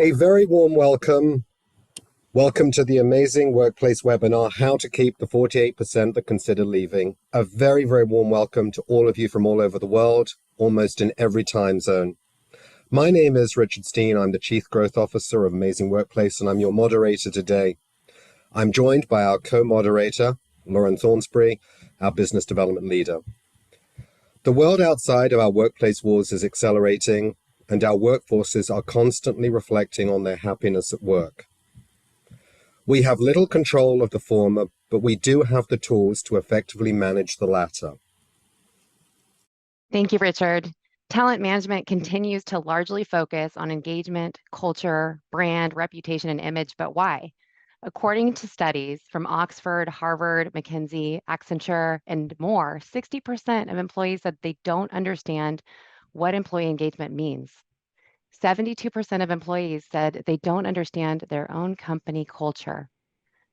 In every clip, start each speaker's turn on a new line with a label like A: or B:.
A: A very warm welcome. Welcome to the amazing workplace webinar, How to Keep the 48% That Consider Leaving. A very, very warm welcome to all of you from all over the world, almost in every time zone. My name is Richard Stein. I'm the Chief Growth Officer of Amazing Workplace, and I'm your moderator today. I'm joined by our co-moderator, Lauren Thornsberry, our Business Development Leader. The world outside of our workplace walls is accelerating, and our workforces are constantly reflecting on their happiness at work. We have little control of the former, but we do have the tools to effectively manage the latter.
B: Thank you, Richard. Talent management continues to largely focus on engagement, culture, brand, reputation, and image, but why? According to studies from Oxford, Harvard, McKinsey, Accenture, and more, 60% of employees said they don't understand what employee engagement means. 72% of employees said they don't understand their own company culture.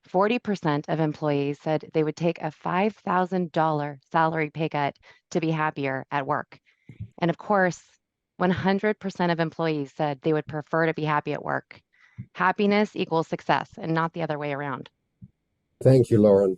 B: 40% of employees said they would take a $5,000 salary pay cut to be happier at work. And of course, 100% of employees said they would prefer to be happy at work. Happiness equals success and not the other way around.
A: Thank you, Lauren.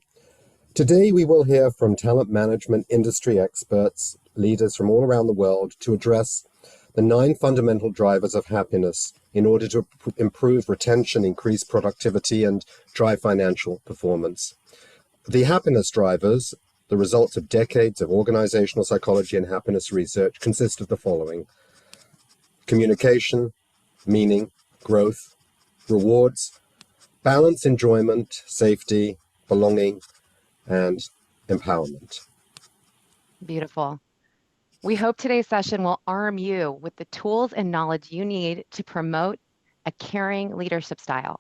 A: Today, we will hear from talent management industry experts, leaders from all around the world, to address the 9 fundamental drivers of happiness in order to improve retention, increase productivity, and drive financial performance. The happiness drivers, the results of decades of organizational psychology and happiness research, consist of the following: communication, meaning, growth, rewards, balance, enjoyment, safety, belonging, and empowerment.
B: Beautiful. We hope today's session will arm you with the tools and knowledge you need to promote a caring leadership style,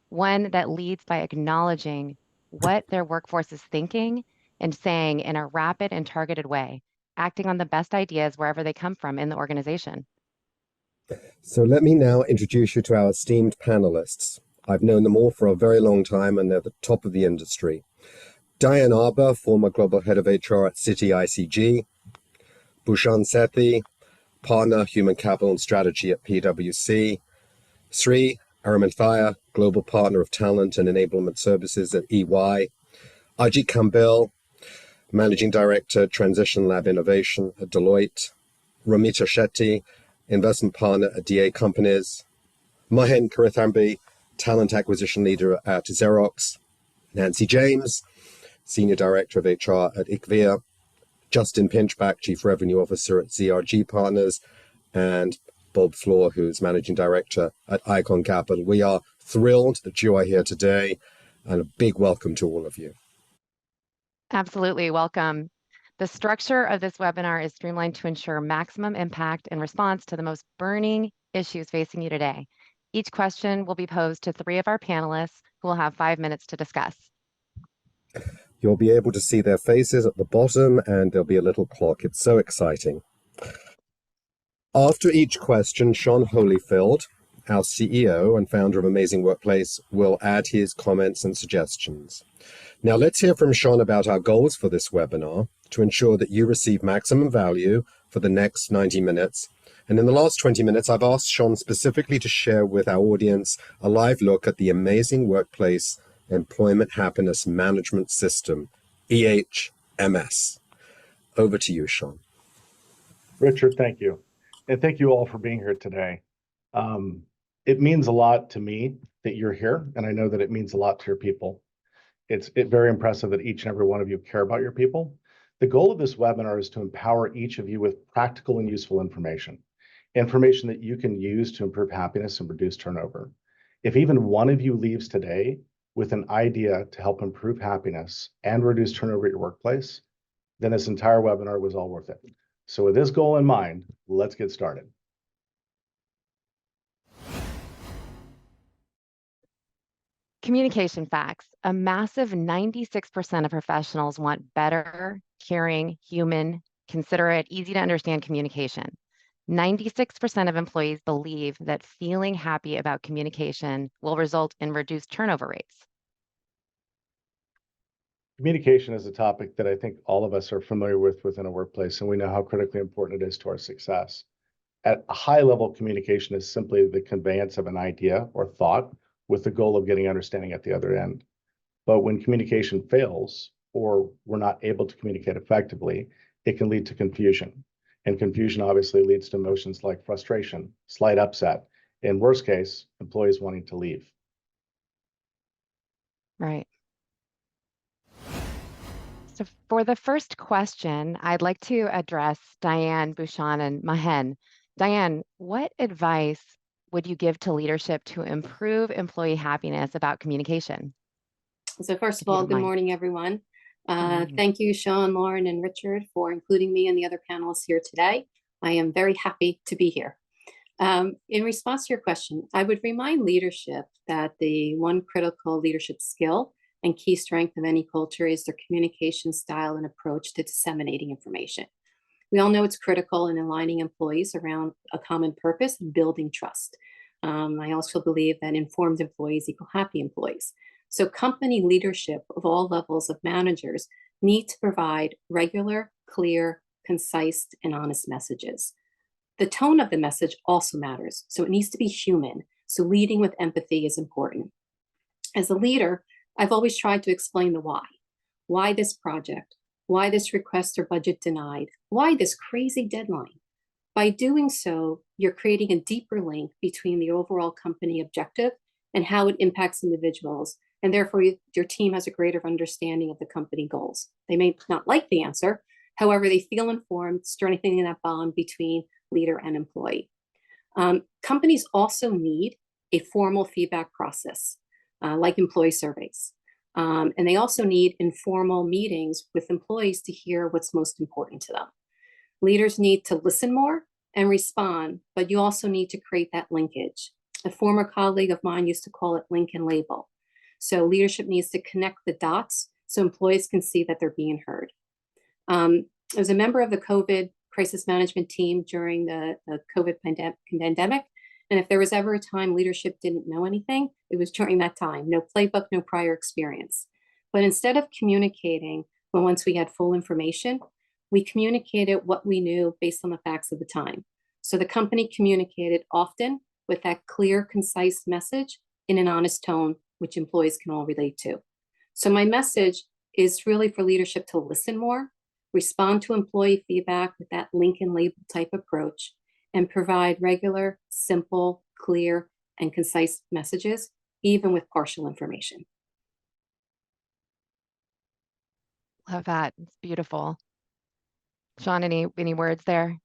B: one that leads by acknowledging what their workforce is thinking and saying in a rapid and targeted way, acting on the best ideas wherever they come from in the organization.
A: So let me now introduce you to our esteemed panelists. I've known them all for a very long time, and they're the top of the industry. Diane Arber, former Global Head of HR at Citi ICG. Bhushan Sethi, Partner, Human Capital and Strategy at PwC. Sree, Arimanithaya, Global Partner of Talent and Enablement Services at EY. Ajit Kambil, Managing Director, Transition Lab Innovation at Deloitte. Romita Shetty, Investment Partner at DA Companies. Mahen, Kathirithamby, Talent Acquisition Leader at XEROX. Nancy James, Senior Director of HR at IQVIA. Justin Pinchback, Chief Revenue Officer at ZRG Partners, and Bob Flohr, who's Managing Director at Icon Capital. We are thrilled that you are here today, and a big welcome to all of you.
B: Absolutely, welcome. The structure of this webinar is streamlined to ensure maximum impact and response to the most burning issues facing you today. Each question will be posed to 3 of our panelists who will have 5 minutes to discuss.
A: You'll be able to see their faces at the bottom, and there'll be a little clock. It's so exciting. After each question, Shon Holyfield, our CEO and founder of Amazing Workplace, will add his comments and suggestions. Now let's hear from Shon about our goals for this webinar to ensure that you receive maximum value for the next 90 minutes. And in the last 20 minutes, I've asked Shon specifically to share with our audience a live look at the Amazing Workplace Employment Happiness Management System, EHMS. Over to you, Shon.
C: Richard, thank you. And thank you all for being here today. It means a lot to me that you're here, and I know that it means a lot to your people. It's very impressive that each and every one of you care about your people. The goal of this webinar is to empower each of you with practical and useful information that you can use to improve happiness and reduce turnover. If even one of you leaves today with an idea to help improve happiness and reduce turnover at your workplace, then this entire webinar was all worth it. So with this goal in mind, let's get started.
B: Communication facts. A massive 96% of professionals want better, caring, human, considerate, easy to understand communication. 96% of employees believe that feeling happy about communication will result in reduced turnover rates.
C: Communication is a topic that I think all of us are familiar with within a workplace, and we know how critically important it is to our success. At a high level, communication is simply the conveyance of an idea or thought with the goal of getting understanding at the other end. But when communication fails, or we're not able to communicate effectively, it can lead to confusion. And confusion obviously leads to emotions like frustration, slight upset, in worst case, employees wanting to leave.
B: Right. So for the first question, I'd like to address Diane, Bhushan, and Mahen. Diane, what advice would you give to leadership to improve employee happiness about communication?
D: So first
B: If
D: of
B: you
D: all,
B: don't
D: good
B: mind.
D: morning, everyone.
B: morning.
D: Thank you, Shon, Lauren, and Richard for including me and the other panelists here today. I am very happy to be here. In response to your question, I would remind leadership that the one critical leadership skill and key strength of any culture is their communication style and approach to disseminating information. We all know it's critical in aligning employees around a common purpose and building trust. I also believe that informed employees equal happy employees. So company leadership of all levels of managers need to provide regular, clear, concise, and honest messages. The tone of the message also matters, so it needs to be human. So leading with empathy is important. As a leader, I've always tried to explain the why. Why this project? Why this request or budget denied? Why this crazy deadline? By doing so, you're creating a deeper link between the overall company objective and how it impacts individuals. And therefore, your team has a greater understanding of the company goals. They may not like the answer. However, they feel informed, strengthening that bond between leader and employee. Companies also need a formal feedback process, like employee surveys. And they also need informal meetings with employees to hear what's most important to them. Leaders need to listen more and respond, but you also need to create that linkage. A former colleague of mine used to call it link and label. So leadership needs to connect the dots so employees can see that they're being heard. As a member of the COVID crisis management team during the COVID pandemic, and if there was ever a time leadership didn't know anything, it was during that time. No playbook, no prior experience. But instead of communicating, well, once we had full information, we communicated what we knew based on the facts of the time. So the company communicated often with that clear, concise message in an honest tone, which employees can all relate to. So my message is really for leadership to listen more, respond to employee feedback with that link and label type approach, and provide regular, simple, clear, and concise messages, even with partial information.
B: Love that. It's beautiful. Shon, any words there?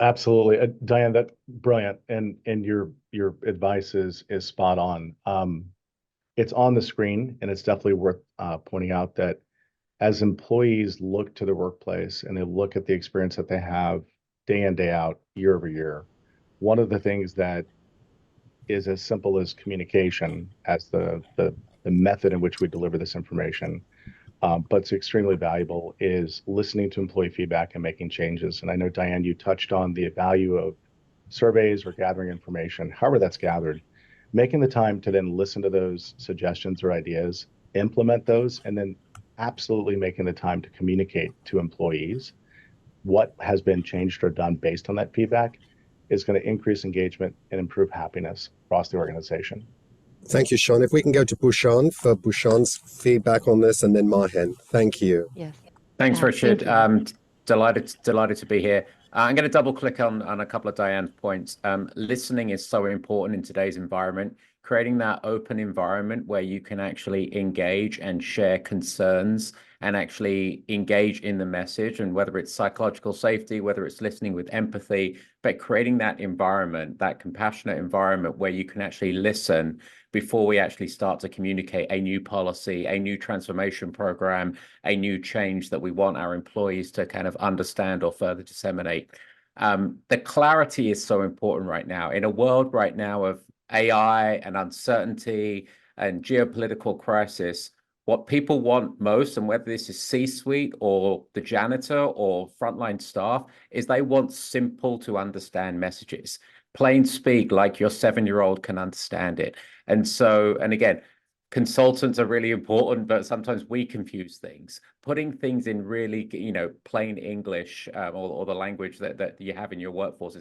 C: Absolutely. Diane, that's brilliant. And your advice is spot on. It's on the screen, and it's definitely worth pointing out that as employees look to the workplace and they look at the experience that they have day in, day out, year over year, one of the things that is as simple as communication as the method in which we deliver this information, but it's extremely valuable, is listening to employee feedback and making changes. And I know, Diane, you touched on the value of surveys or gathering information, however that's gathered, making the time to then listen to those suggestions or ideas, implement those, and then absolutely making the time to communicate to employees what has been changed or done based on that feedback is going to increase engagement and improve happiness across the organization.
A: Thank you, Shon. If we can go to Bhushan for Bhushan's feedback on this, and then Mahen. Thank you.
B: Yes.
E: Thanks, Richard.
B: Thank
E: Delighted to be here. I'm going to double click on a couple of Diane's points. Listening is so important in today's environment. Creating that open environment where you can actually engage and share concerns and actually engage in the message, and whether it's psychological safety, whether it's listening with empathy, but creating that environment, that compassionate environment where you can actually listen before we actually start to communicate a new policy, a new transformation program, a new change that we want our employees to kind of understand or further disseminate. The clarity is so important right now. In a world right now of AI and uncertainty and geopolitical crisis, what people want most, and whether this is C-suite or the janitor or frontline staff, is they want simple to understand messages. Plain speak, like your 7-year-old can understand it. And so, and again, consultants are really important, but sometimes we confuse things. Putting things in really, plain English, or the language that you have in your workforce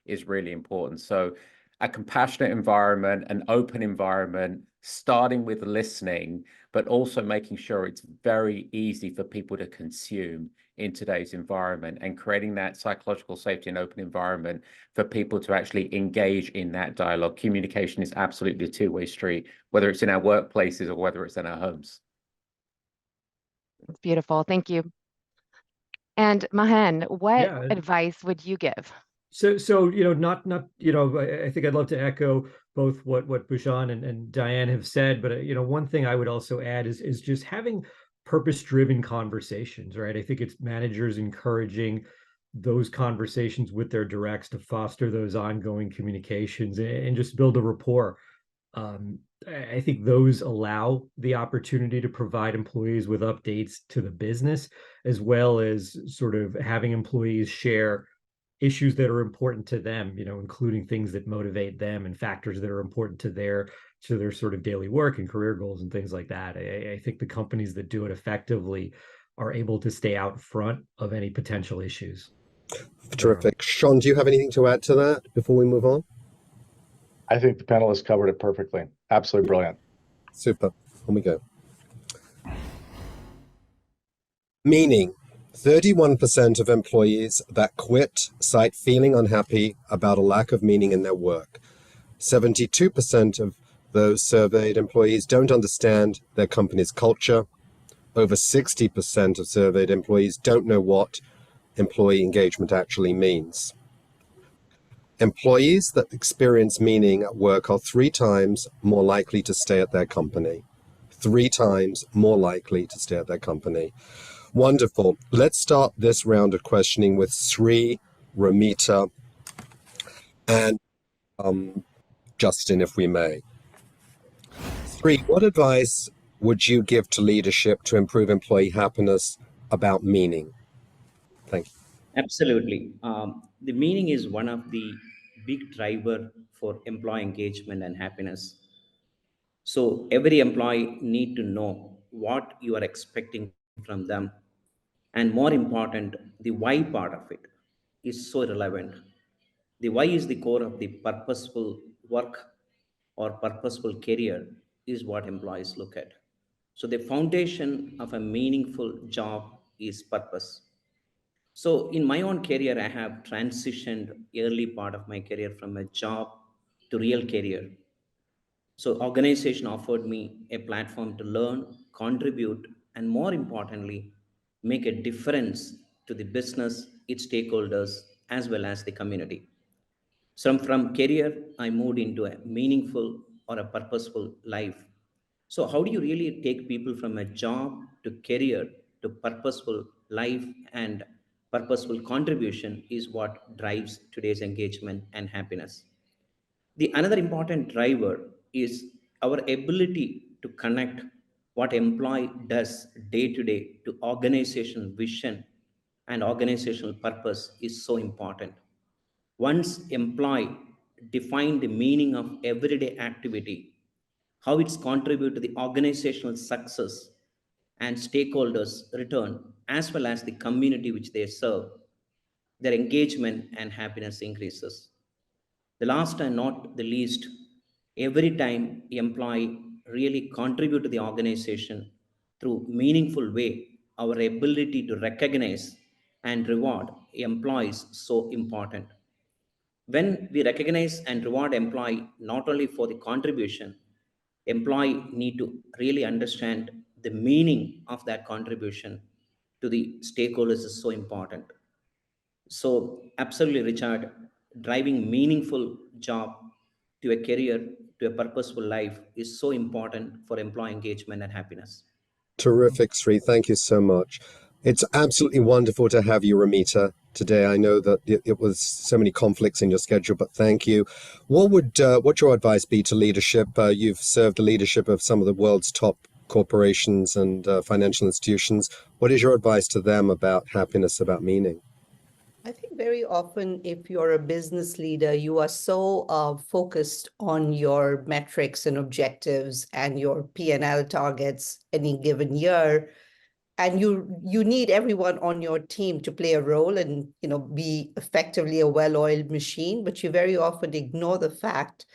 E: is really important. So a compassionate environment, an open environment, starting with listening, but also making sure it's very easy for people to consume in today's environment, and creating that psychological safety and open environment for people to actually engage in that dialogue. Communication is absolutely a two-way street, whether it's in our workplaces or whether it's in our homes.
B: It's beautiful. Thank you. And Mahen, what
F: Yeah.
B: advice would you give?
F: So not I think I'd love to echo both what Bhushan and Diane have said, but one thing I would also add is just having purpose-driven conversations, right? I think it's managers encouraging those conversations with their directs to foster those ongoing communications and just build a rapport. I think those allow the opportunity to provide employees with updates to the business, as well as sort of having employees share issues that are important to them, including things that motivate them and factors that are important to their sort of daily work and career goals and things like that. I think the companies that do it effectively are able to stay out front of any potential issues.
A: Terrific. Shon, do you have anything to add to that before we move on?
C: I think the panelists covered it perfectly. Absolutely brilliant.
A: Super. On we go. Meaning. 31% of employees that quit cite feeling unhappy about a lack of meaning in their work. 72% of those surveyed employees don't understand their company's culture. Over 60% of surveyed employees don't know what employee engagement actually means. Employees that experience meaning at work are 3 times more likely to stay at their company. 3 times more likely to stay at their company. Wonderful. Let's start this round of questioning with Sree, Romita, and Justin, if we may. Sree, what advice would you give to leadership to improve employee happiness about meaning? Thank you.
G: Absolutely. The meaning is one of the big driver for employee engagement and happiness. So every employee need to know what you are expecting from them. And more important, the why part of it is so relevant. The why is the core of the purposeful work or purposeful career is what employees look at. So the foundation of a meaningful job is purpose. So in my own career, I have transitioned early part of my career from a job to real career. So organization offered me a platform to learn, contribute, and more importantly, make a difference to the business, its stakeholders, as well as the community. So from career, I moved into a meaningful or a purposeful life. So how do you really take people from a job to career to purposeful life, and purposeful contribution is what drives today's engagement and happiness. The another important driver is our ability to connect what employee does day to day to organizational vision and organizational purpose is so important. Once employee define the meaning of everyday activity, how it's contribute to the organizational success and stakeholders return, as well as the community which they serve, their engagement and happiness increases. The last and not the least, every time employee really contribute to the organization through meaningful way, our ability to recognize and reward employees so important. When we recognize and reward employee not only for the contribution, employee need to really understand the meaning of that contribution to the stakeholders is so important. So, absolutely, Richard, driving meaningful job to a career, to a purposeful life is so important for employee engagement and happiness.
A: Terrific, Sree. Thank you so much. It's absolutely wonderful to have you, Romita, today. I know that it was so many conflicts in your schedule, but thank you. What's your advice be to leadership? You've served the leadership of some of the world's top corporations and financial institutions. What is your advice to them about happiness, about meaning?
H: I think very often, if you're a business leader, you are so focused on your metrics and objectives and your P&L targets any given year, and you need everyone on your team to play a role and be effectively a well-oiled machine, but you very often ignore the fact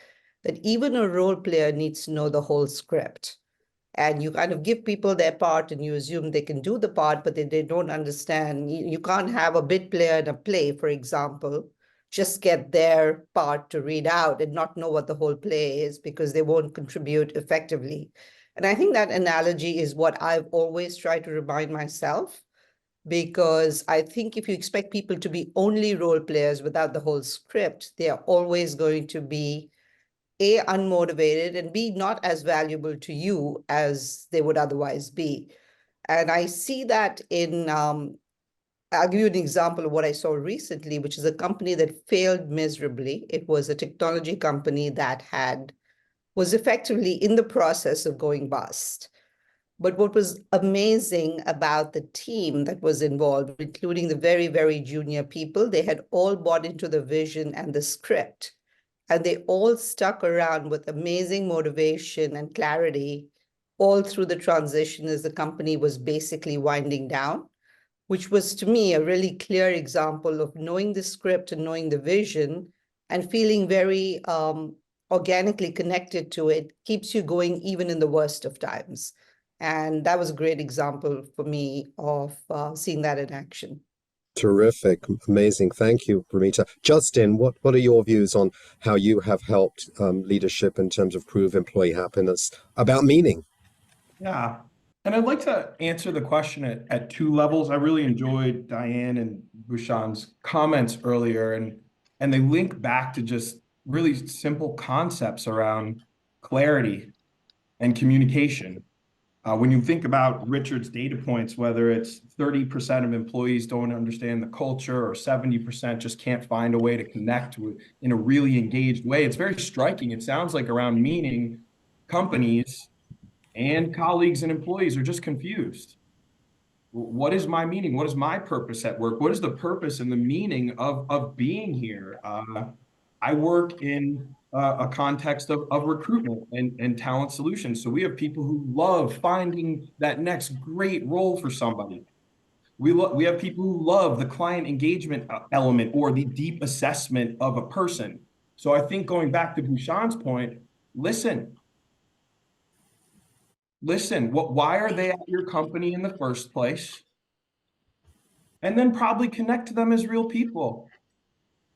H: that even a role player needs to know the whole script. And you kind of give people their part and you assume they can do the part, but they don't understand. You can't have a bit player in a play, for example, just get their part to read out and not know what the whole play is because they won't contribute effectively. And I think that analogy is what I've always tried to remind myself, because I think if you expect people to be only role players without the whole script, they are always going to be A, unmotivated, and B, not as valuable to you as they would otherwise be. And I see that in, I'll give you an example of what I saw recently, which is a company that failed miserably. It was a technology company that was effectively in the process of going bust. But what was amazing about the team that was involved, including the very, very junior people, they had all bought into the vision and the script. And they all stuck around with amazing motivation and clarity all through the transition as the company was basically winding down, which was to me a really clear example of knowing the script and knowing the vision and feeling very organically connected to it keeps you going even in the worst of times. And that was a great example for me of seeing that in action.
A: Terrific, amazing. Thank you, Romita. Justin, what are your views on how you have helped leadership in terms of prove employee happiness about meaning?
I: Yeah, and I'd like to answer the question at two levels. I really enjoyed Diane and Bhushan's comments earlier, and they link back to just really simple concepts around clarity and communication. When you think about Richard's data points, whether it's 30% of employees don't understand the culture or 70% just can't find a way to connect with in a really engaged way, it's very striking. It sounds like around meaning, companies and colleagues and employees are just confused. What is my meaning? What is my purpose at work? What is the purpose and the meaning of being here? I work in a context of recruitment and talent solutions. So we have people who love finding that next great role for somebody. We have people who love the client engagement element or the deep assessment of a person. So I think going back to Bhushan's point, listen, why are they at your company in the first place? And then probably connect to them as real people.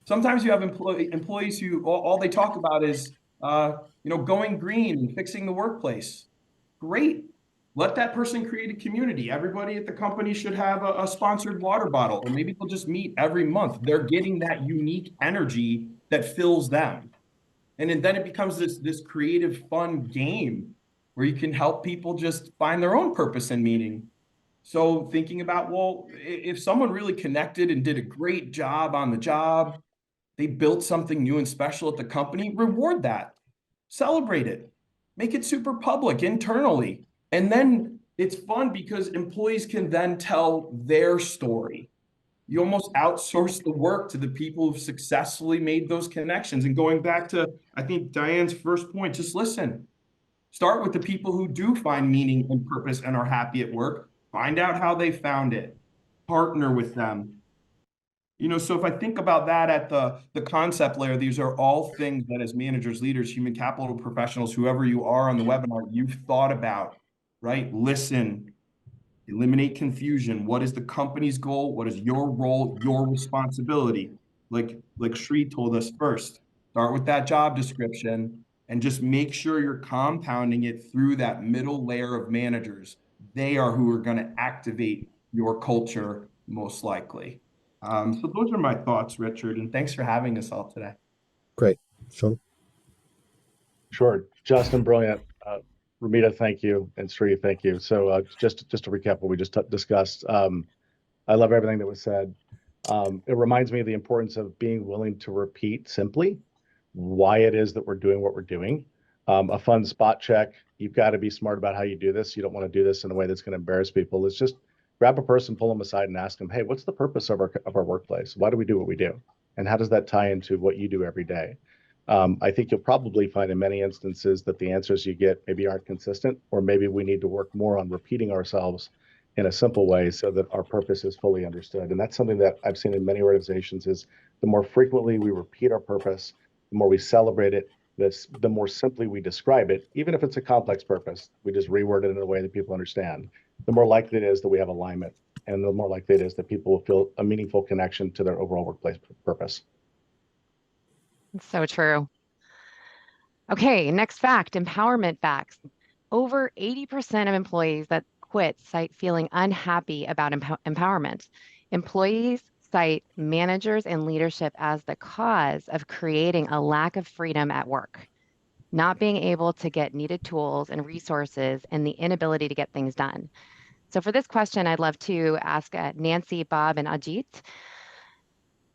I: Sometimes you have employees who all they talk about is, going green and fixing the workplace. Great. Let that person create a community. Everybody at the company should have a sponsored water bottle, or maybe they'll just meet every month. They're getting that unique energy that fills them. And then it becomes this creative, fun game where you can help people just find their own purpose and meaning. So thinking about, well, if someone really connected and did a great job on the job, they built something new and special at the company, reward that, celebrate it, make it super public internally. And then it's fun because employees can then tell their story. You almost outsource the work to the people who've successfully made those connections. And going back to, I think, Diane's first point, just listen. Start with the people who do find meaning and purpose and are happy at work. Find out how they found it. Partner with them. So if I think about that at the concept layer, these are all things that as managers, leaders, human capital professionals, whoever you are on the webinar, you've thought about, right? Listen, eliminate confusion. What is the company's goal? What is your role, your responsibility? Like Sree told us first, start with that job description and just make sure you're compounding it through that middle layer of managers. They are who are going to activate your culture most likely. So those are my thoughts, Richard, and thanks for having us all today.
A: Great. Shon?
C: Sure. Justin, brilliant. Romita, thank you. And Sree, thank you. So just to recap what we just discussed, I love everything that was said. It reminds me of the importance of being willing to repeat simply why it is that we're doing what we're doing. A fun spot check. You've got to be smart about how you do this. You don't want to do this in a way that's going to embarrass people. It's just grab a person, pull them aside and ask them, hey, what's the purpose of our workplace? Why do we do what we do? And how does that tie into what you do every day? I think you'll probably find in many instances that the answers you get maybe aren't consistent, or maybe we need to work more on repeating ourselves in a simple way so that our purpose is fully understood. And that's something that I've seen in many organizations is the more frequently we repeat our purpose, the more we celebrate it, the more simply we describe it, even if it's a complex purpose, we just reword it in a way that people understand, the more likely it is that we have alignment, and the more likely it is that people will feel a meaningful connection to their overall workplace purpose.
B: It's so true. Okay, next fact, empowerment facts. Over 80% of employees that quit cite feeling unhappy about empowerment. Employees cite managers and leadership as the cause of creating a lack of freedom at work, not being able to get needed tools and resources, and the inability to get things done. So for this question, I'd love to ask Nancy, Bob, and Ajit.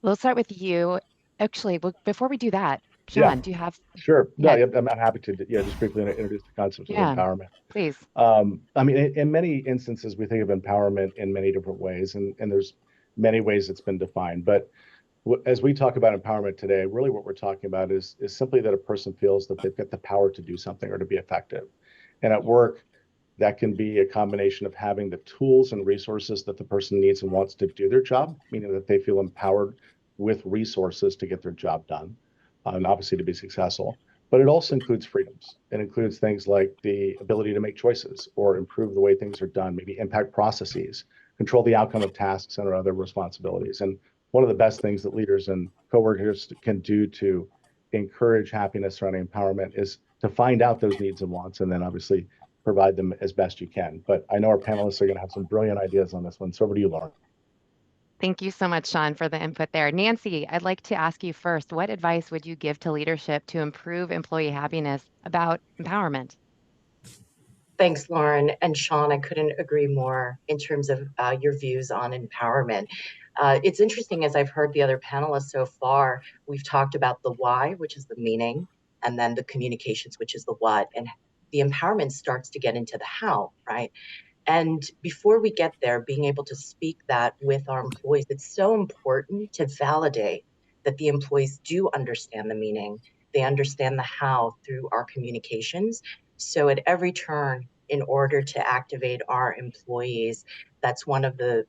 B: We'll start with you. Actually, before we do that, Shon, do you have?
C: Sure. No,
B: Yeah,
C: I'm happy to, just briefly introduce the concepts of empowerment.
B: please.
C: I mean, in many instances, we think of empowerment in many different ways, and there's many ways it's been defined. But as we talk about empowerment today, really what we're talking about is simply that a person feels that they've got the power to do something or to be effective. And at work, that can be a combination of having the tools and resources that the person needs and wants to do their job, meaning that they feel empowered with resources to get their job done, and obviously to be successful. But it also includes freedoms. It includes things like the ability to make choices or improve the way things are done, maybe impact processes, control the outcome of tasks and other responsibilities. And one of the best things that leaders and coworkers can do to encourage happiness surrounding empowerment is to find out those needs and wants, and then obviously provide them as best you can. But I know our panelists are going to have some brilliant ideas on this one. So over to you, Lauren.
B: Thank you so much, Shon, for the input there. Nancy, I'd like to ask you first, what advice would you give to leadership to improve employee happiness about empowerment?
J: Thanks, Lauren. And Shon, I couldn't agree more in terms of your views on empowerment. It's interesting, as I've heard the other panelists so far, we've talked about the why, which is the meaning, and then the communications, which is the what. And the empowerment starts to get into the how, right? And before we get there, being able to speak that with our employees, it's so important to validate that the employees do understand the meaning. They understand the how through our communications. So at every turn, in order to activate our employees, that's one of the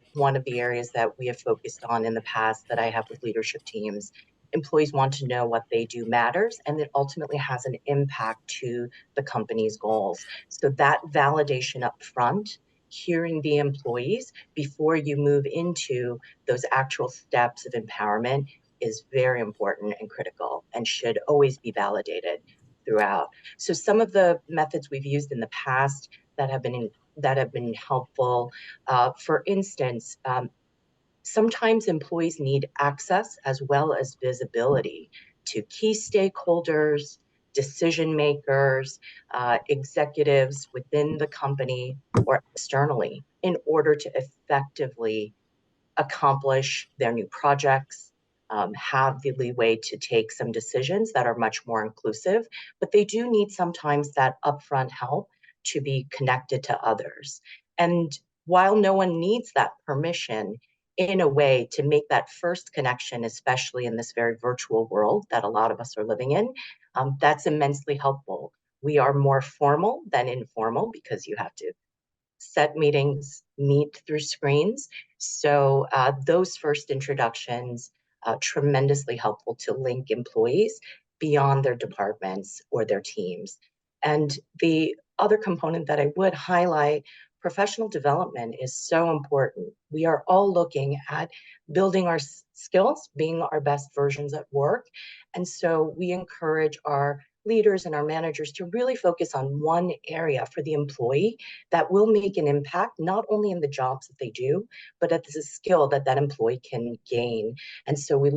J: areas that we have focused on in the past that I have with leadership teams. Employees want to know what they do matters, and it ultimately has an impact to the company's goals. So that validation up front, hearing the employees before you move into those actual steps of empowerment, is very important and critical and should always be validated throughout. So some of the methods we've used in the past that have been helpful, for instance, sometimes employees need access as well as visibility to key stakeholders, decision makers, executives within the company or externally in order to effectively accomplish their new projects, have the leeway to take some decisions that are much more inclusive, but they do need sometimes that upfront help to be connected to others. And while no one needs that permission, in a way to make that first connection, especially in this very virtual world that a lot of us are living in, that's immensely helpful. We are more formal than informal because you have to set meetings, meet through screens. So those first introductions, tremendously helpful to link employees beyond their departments or their teams. And the other component that I would highlight, professional development is so important. We are all looking at building our skills, being our best versions at work. And so we encourage our leaders and our managers to really focus on one area for the employee that will make an impact, not only in the jobs that they do, but as a skill that that employee can gain. And so we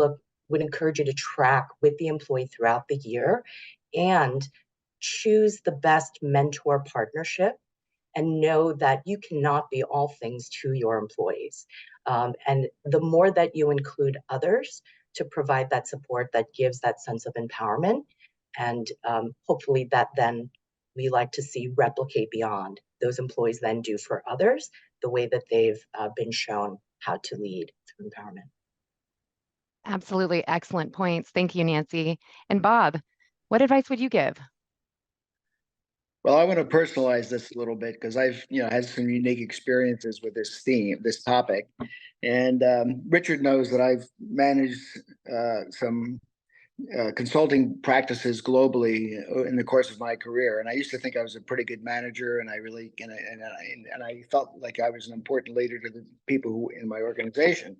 J: would encourage you to track with the employee throughout the year and choose the best mentor partnership and know that you cannot be all things to your employees. And the more that you include others to provide that support that gives that sense of empowerment, and hopefully that then we like to see replicate beyond. Those employees then do for others. the way that they've been shown how to lead through empowerment.
B: Absolutely excellent points. Thank you, Nancy. And Bob, what advice would you give?
K: Well, I want to personalize this a little bit because I've, had some unique experiences with this theme, this topic. And Richard knows that I've managed some consulting practices globally in the course of my career. And I used to think I was a pretty good manager, and I felt like I was an important leader to the people who in my organization.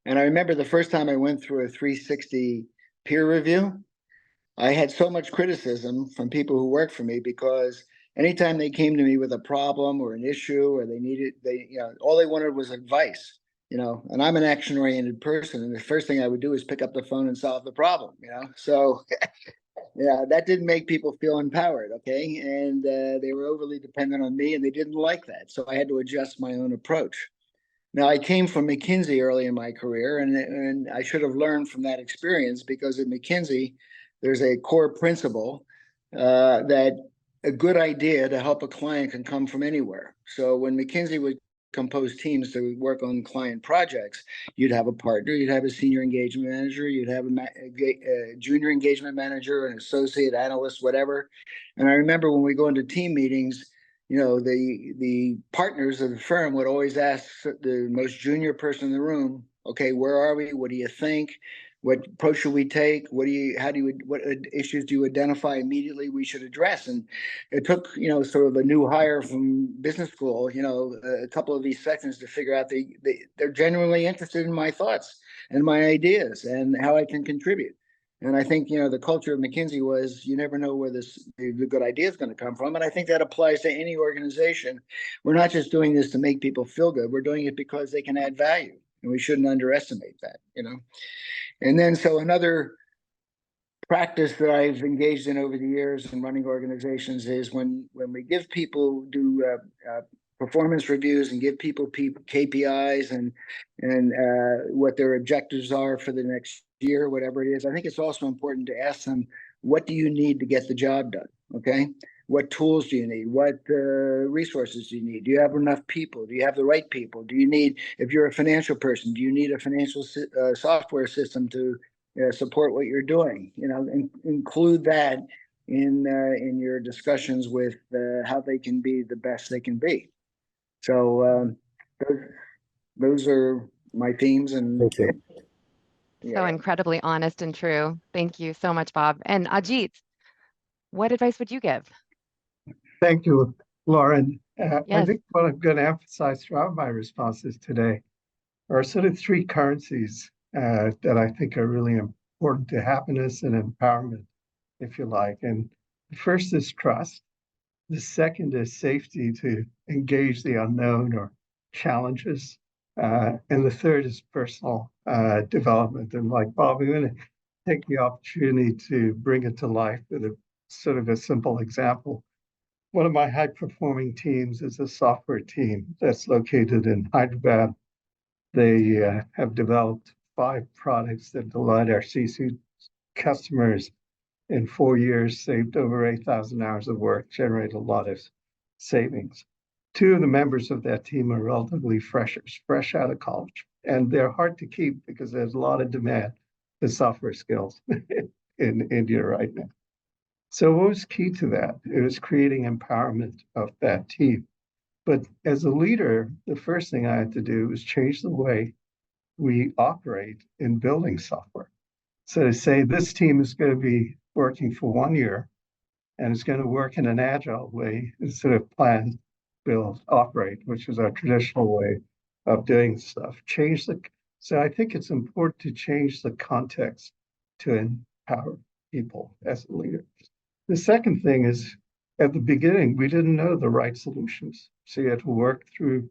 K: And I remember the first time I went through a 360 peer review, I had so much criticism from people who worked for me because anytime they came to me with a problem or an issue, or all they wanted was advice, and I'm an action-oriented person. And the first thing I would do is pick up the phone and solve the problem, So yeah, that didn't make people feel empowered. Okay. And they were overly dependent on me, and they didn't like that. So I had to adjust my own approach. Now, I came from McKinsey early in my career, and I should have learned from that experience, because at McKinsey, there's a core principle that a good idea to help a client can come from anywhere. So when McKinsey would compose teams to work on client projects, you'd have a partner, you'd have a senior engagement manager, you'd have a junior engagement manager, an associate analyst, whatever. And I remember when we go into team meetings, the partners of the firm would always ask the most junior person in the room, okay, where are we? What do you think? What approach should we take? What issues do you identify immediately we should address? And it took, sort of a new hire from business school, a couple of these sections to figure out they're genuinely interested in my thoughts and my ideas and how I can contribute. And I think, the culture of McKinsey was, you never know where the good idea is going to come from. And I think that applies to any organization. We're not just doing this to make people feel good. We're doing it because they can add value, and we shouldn't underestimate that, And then, so another practice that I've engaged in over the years in running organizations is when we give people performance reviews and give people KPIs and what their objectives are for the next year, whatever it is, I think it's also important to ask them, what do you need to get the job done? Okay. What tools do you need? What resources do you need? Do you have enough people? Do you have the right people? Do you need, if you're a financial person, do you need a financial software system to support what you're doing? Include that in your discussions with how they can be the best they can be. So those are my themes. And
A: thank you.
B: So incredibly honest and true. Thank you so much, Bob. And Ajit, what advice would you give?
L: Thank you, Lauren.
B: Yes.
L: I think what I'm going to emphasize throughout my responses today are sort of three currencies that I think are really important to happiness and empowerment, if you like. And the first is trust. The second is safety to engage the unknown or challenges. And the third is personal development. And like Bob, I'm going to take the opportunity to bring it to life with a sort of a simple example. One of my high-performing teams is a software team that's located in Hyderabad. They have developed 5 products that delight our C-suite customers. In 4 years, saved over 8,000 hours of work, generated a lot of savings. 2 of the members of that team are relatively freshers, fresh out of college, and they're hard to keep because there's a lot of demand for software skills in India right now. So what was key to that? It was creating empowerment of that team. But as a leader, the first thing I had to do was change the way we operate in building software. So to say this team is going to be working for 1 year and it's going to work in an agile way instead of plan, build, operate, which is our traditional way of doing stuff. So I think it's important to change the context to empower people as a leader. The second thing is, at the beginning, we didn't know the right solutions. So you had to work through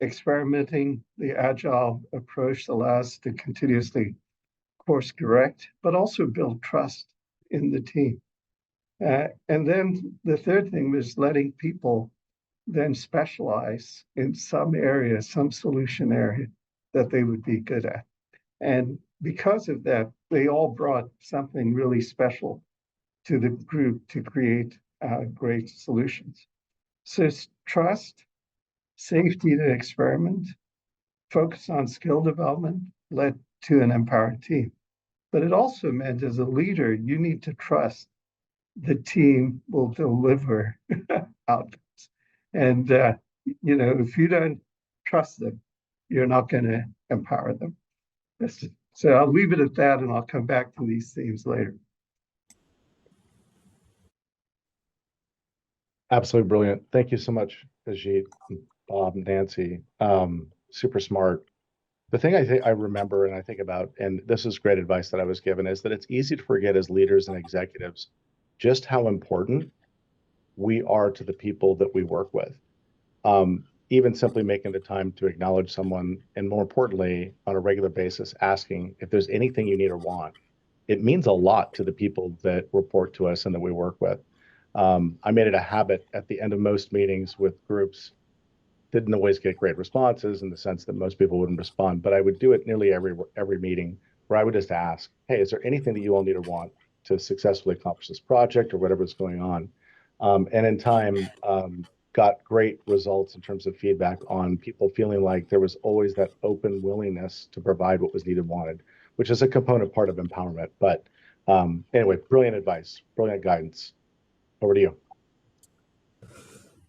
L: experimenting. The agile approach allows us to continuously course correct, but also build trust in the team. And then the third thing was letting people then specialize in some area, some solution area that they would be good at. And because of that, they all brought something really special to the group to create great solutions. So it's trust, safety to experiment, focus on skill development led to an empowered team. But it also meant as a leader, you need to trust the team will deliver outcomes. And, if you don't trust them, you're not going to empower them. So I'll leave it at that, and I'll come back to these themes later.
C: Absolutely brilliant. Thank you so much, Ajit, Bob, Nancy. Super smart. The thing I remember and I think about, and this is great advice that I was given, is that it's easy to forget as leaders and executives just how important we are to the people that we work with. Even simply making the time to acknowledge someone, and more importantly, on a regular basis, asking if there's anything you need or want. It means a lot to the people that report to us and that we work with. I made it a habit at the end of most meetings with groups. Didn't always get great responses in the sense that most people wouldn't respond, but I would do it nearly every meeting where I would just ask, hey, is there anything that you all need or want to successfully accomplish this project or whatever's going on? And in time, got great results in terms of feedback on people feeling like there was always that open willingness to provide what was needed, wanted, which is a component part of empowerment. But anyway, brilliant advice, brilliant guidance. Over to you.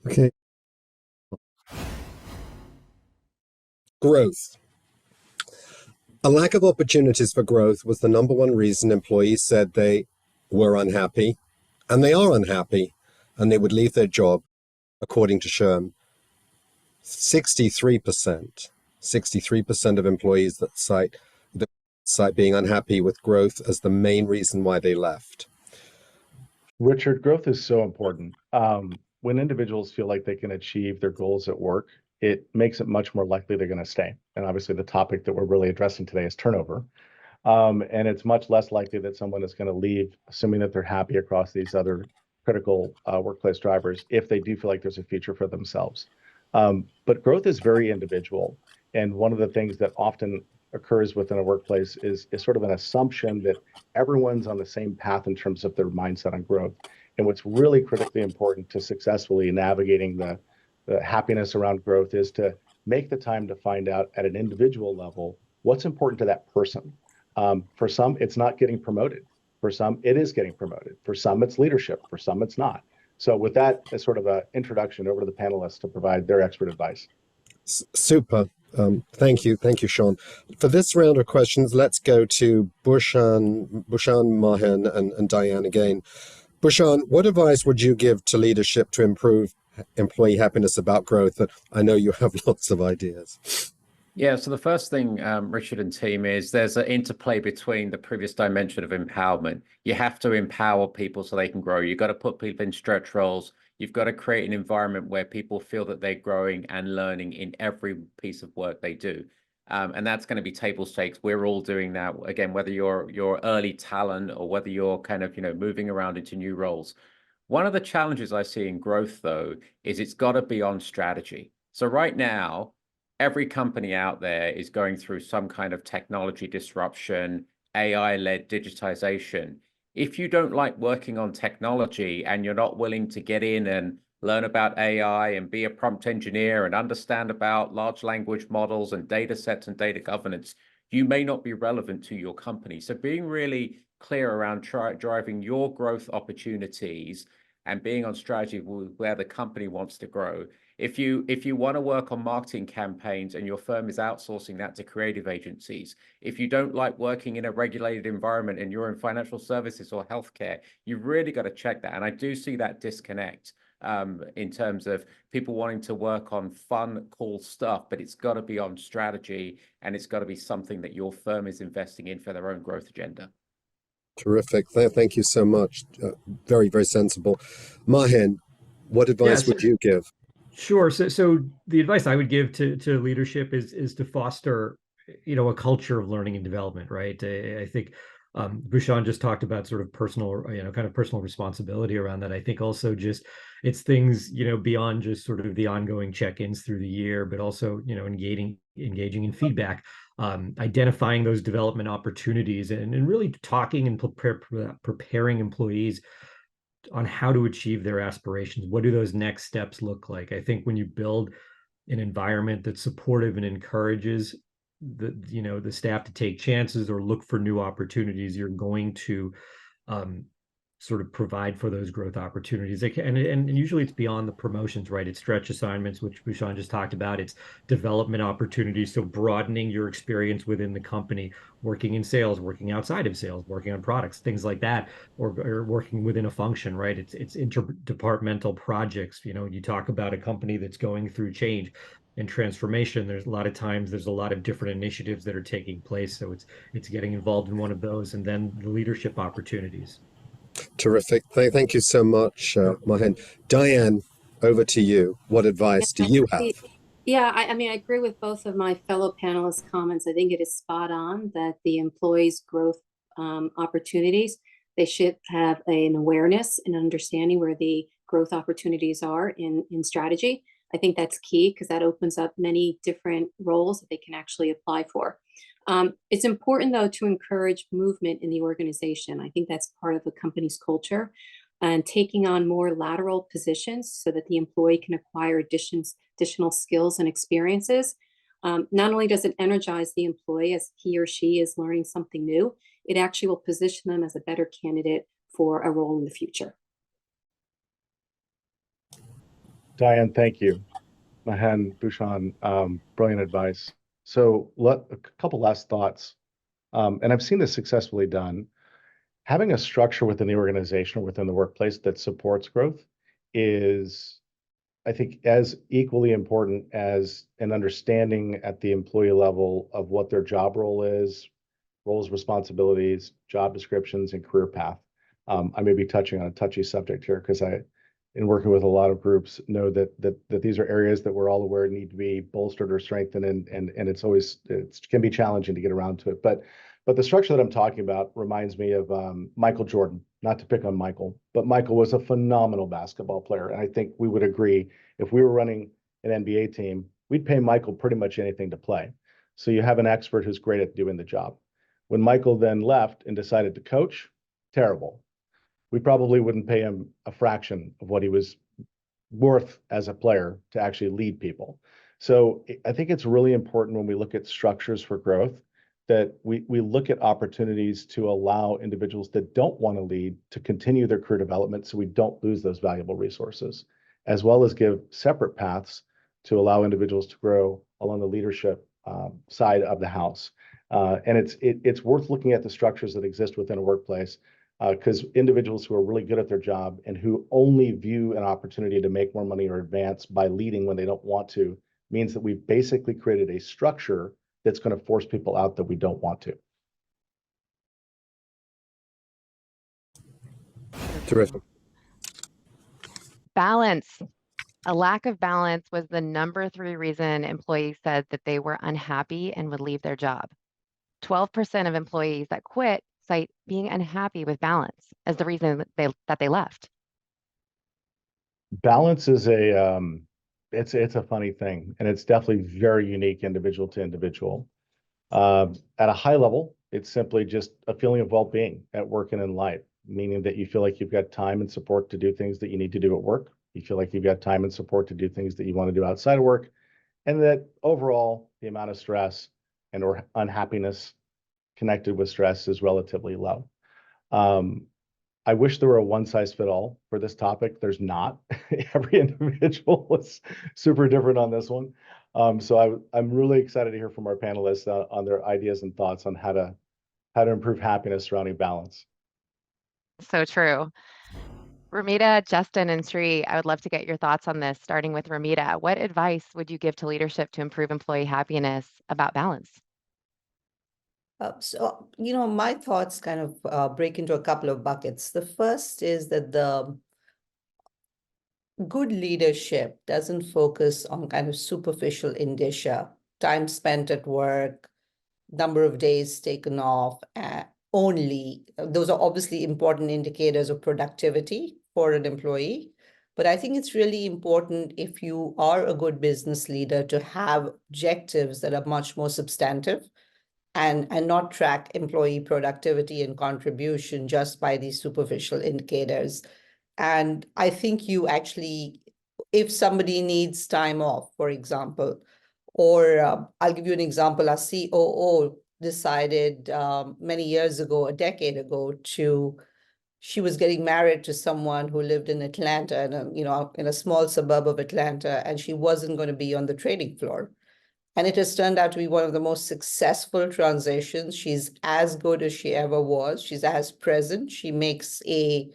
A: Okay. Growth. A lack of opportunities for growth was the number one reason employees said they were unhappy, and they are unhappy, and they would leave their job, according to Shon. 63% of employees that cite being unhappy with growth as the main reason why they left.
C: Richard, growth is so important. When individuals feel like they can achieve their goals at work, it makes it much more likely they're going to stay. And obviously the topic that we're really addressing today is turnover. And it's much less likely that someone is going to leave, assuming that they're happy across these other critical workplace drivers, if they do feel like there's a future for themselves. But growth is very individual. And one of the things that often occurs within a workplace is sort of an assumption that everyone's on the same path in terms of their mindset on growth. And what's really critically important to successfully navigating the happiness around growth is to make the time to find out at an individual level what's important to that person. For some, it's not getting promoted. For some, it is getting promoted. For some, it's leadership. For some, it's not. So with that as sort of an introduction, over to the panelists to provide their expert advice.
A: Super. Thank you, Shon. For this round of questions, let's go to Bhushan, Mahen, and Diane again. Bhushan, what advice would you give to leadership to improve employee happiness about growth? And I know you have lots of ideas.
E: Yeah, so the first thing, Richard and team, is there's an interplay between the previous dimension of empowerment. You have to empower people so they can grow. You've got to put people in stretch roles. You've got to create an environment where people feel that they're growing and learning in every piece of work they do. And that's going to be table stakes. We're all doing that. Again, whether you're early talent or whether you're kind of, moving around into new roles. One of the challenges I see in growth, though, is it's got to be on strategy. So right now, every company out there is going through some kind of technology disruption, AI-led digitization. If you don't like working on technology and you're not willing to get in and learn about AI and be a prompt engineer and understand about large language models and data sets and data governance, you may not be relevant to your company. So being really clear around driving your growth opportunities and being on strategy where the company wants to grow. If you want to work on marketing campaigns and your firm is outsourcing that to creative agencies, if you don't like working in a regulated environment and you're in financial services or healthcare, you've really got to check that. And I do see that disconnect in terms of people wanting to work on fun, cool stuff, but it's got to be on strategy and it's got to be something that your firm is investing in for their own growth agenda.
A: Terrific. Thank you so much. Very, very sensible. Mahen, what advice would you give?
F: Sure. So the advice I would give to leadership is to foster, a culture of learning and development, right? I think Bhushan just talked about sort of personal, kind of personal responsibility around that. I think also just it's things, beyond just sort of the ongoing check-ins through the year, but also, engaging in feedback, identifying those development opportunities and really talking and preparing employees on how to achieve their aspirations. What do those next steps look like? I think when you build an environment that's supportive and encourages the staff to take chances or look for new opportunities, you're going to sort of provide for those growth opportunities. And usually it's beyond the promotions, right? It's stretch assignments, which Bhushan just talked about. It's development opportunities. So broadening your experience within the company, working in sales, working outside of sales, working on products, things like that, or working within a function, right? It's interdepartmental projects. You talk about a company that's going through change and transformation. There's a lot of times there's a lot of different initiatives that are taking place. So it's getting involved in one of those, and then the leadership opportunities.
A: Terrific. Thank you so much, Mahen. Diane, over to you. What advice do you have?
D: Yeah, I mean, I agree with both of my fellow panelists' comments. I think it is spot on that the employees' growth opportunities, they should have an awareness and understanding where the growth opportunities are in strategy. I think that's key because that opens up many different roles that they can actually apply for. It's important, though, to encourage movement in the organization. I think that's part of the company's culture, and taking on more lateral positions so that the employee can acquire additional skills and experiences. Not only does it energize the employee as he or she is learning something new, it actually will position them as a better candidate for a role in the future.
C: Diane, thank you. Mahen, Bhushan, brilliant advice. So a couple last thoughts, and I've seen this successfully done. Having a structure within the organization or within the workplace that supports growth is, I think, as equally important as an understanding at the employee level of what their job role is, roles, responsibilities, job descriptions, and career path. I may be touching on a touchy subject here because in working with a lot of groups, know that these are areas that we're all aware need to be bolstered or strengthened, and it can be challenging to get around to it. But the structure that I'm talking about reminds me of Michael Jordan. Not to pick on Michael, but Michael was a phenomenal basketball player, and I think we would agree if we were running an NBA team, we'd pay Michael pretty much anything to play. So you have an expert who's great at doing the job. When Michael then left and decided to coach, terrible. We probably wouldn't pay him a fraction of what he was worth as a player to actually lead people. So I think it's really important when we look at structures for growth that we look at opportunities to allow individuals that don't want to lead to continue their career development so we don't lose those valuable resources, as well as give separate paths to allow individuals to grow along the leadership side of the house. And it's worth looking at the structures that exist within a workplace, because individuals who are really good at their job and who only view an opportunity to make more money or advance by leading when they don't want to means that we've basically created a structure that's going to force people out that we don't want to.
A: Terrific.
B: Balance. A lack of balance was the #3 reason employees said that they were unhappy and would leave their job. 12% of employees that quit cite being unhappy with balance as the reason that they left.
C: Balance is it's a funny thing, and it's definitely very unique individual to individual. At a high level, it's simply just a feeling of well-being at work and in life, meaning that you feel like you've got time and support to do things that you need to do at work. You feel like you've got time and support to do things that you want to do outside of work, and that overall, the amount of stress and or unhappiness connected with stress is relatively low. I wish there were a one-size-fits-all for this topic. There's not. Every individual is super different on this one. So I'm really excited to hear from our panelists on their ideas and thoughts on how to improve happiness surrounding balance.
B: So true. Romita, Justin, and Sree, I would love to get your thoughts on this, starting with Romita. What advice would you give to leadership to improve employee happiness about balance?
H: So, my thoughts kind of break into a couple of buckets. The first is that the good leadership doesn't focus on kind of superficial indicia, time spent at work, number of days taken off only. Those are obviously important indicators of productivity for an employee. But I think it's really important, if you are a good business leader, to have objectives that are much more substantive and not track employee productivity and contribution just by these superficial indicators. And I think you actually, if somebody needs time off, for example. Or I'll give you an example. Our COO decided many years ago, a decade ago, she was getting married to someone who lived in Atlanta, and in a small suburb of Atlanta, and she wasn't going to be on the trading floor. And it has turned out to be one of the most successful transitions. She's as good as she ever was. She's as present. She makes a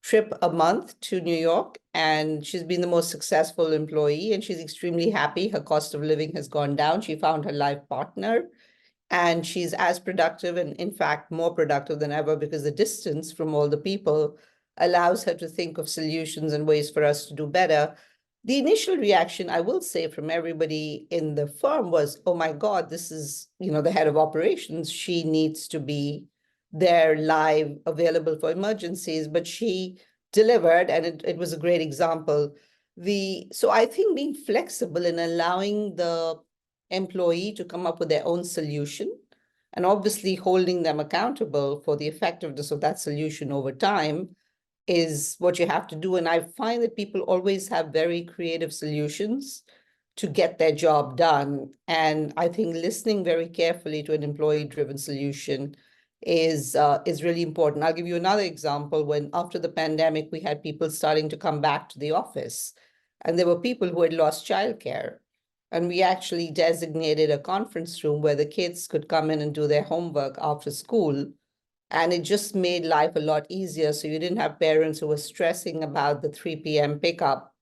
H: trip a month to New York, and she's been the most successful employee, and she's extremely happy. Her cost of living has gone down. She found her life partner, and she's as productive, and in fact, more productive than ever, because the distance from all the people allows her to think of solutions and ways for us to do better. The initial reaction, I will say, from everybody in the firm was, oh my God, this is, the head of operations. She needs to be there live, available for emergencies, but she delivered, and it was a great example. So I think being flexible and allowing the employee to come up with their own solution, and obviously holding them accountable for the effectiveness of that solution over time, is what you have to do. And I find that people always have very creative solutions to get their job done. And I think listening very carefully to an employee-driven solution is really important. I'll give you another example. When after the pandemic, we had people starting to come back to the office, and there were people who had lost childcare. And we actually designated a conference room where the kids could come in and do their homework after school. And it just made life a lot easier. So you didn't have parents who were stressing about the 3 p.m. pickup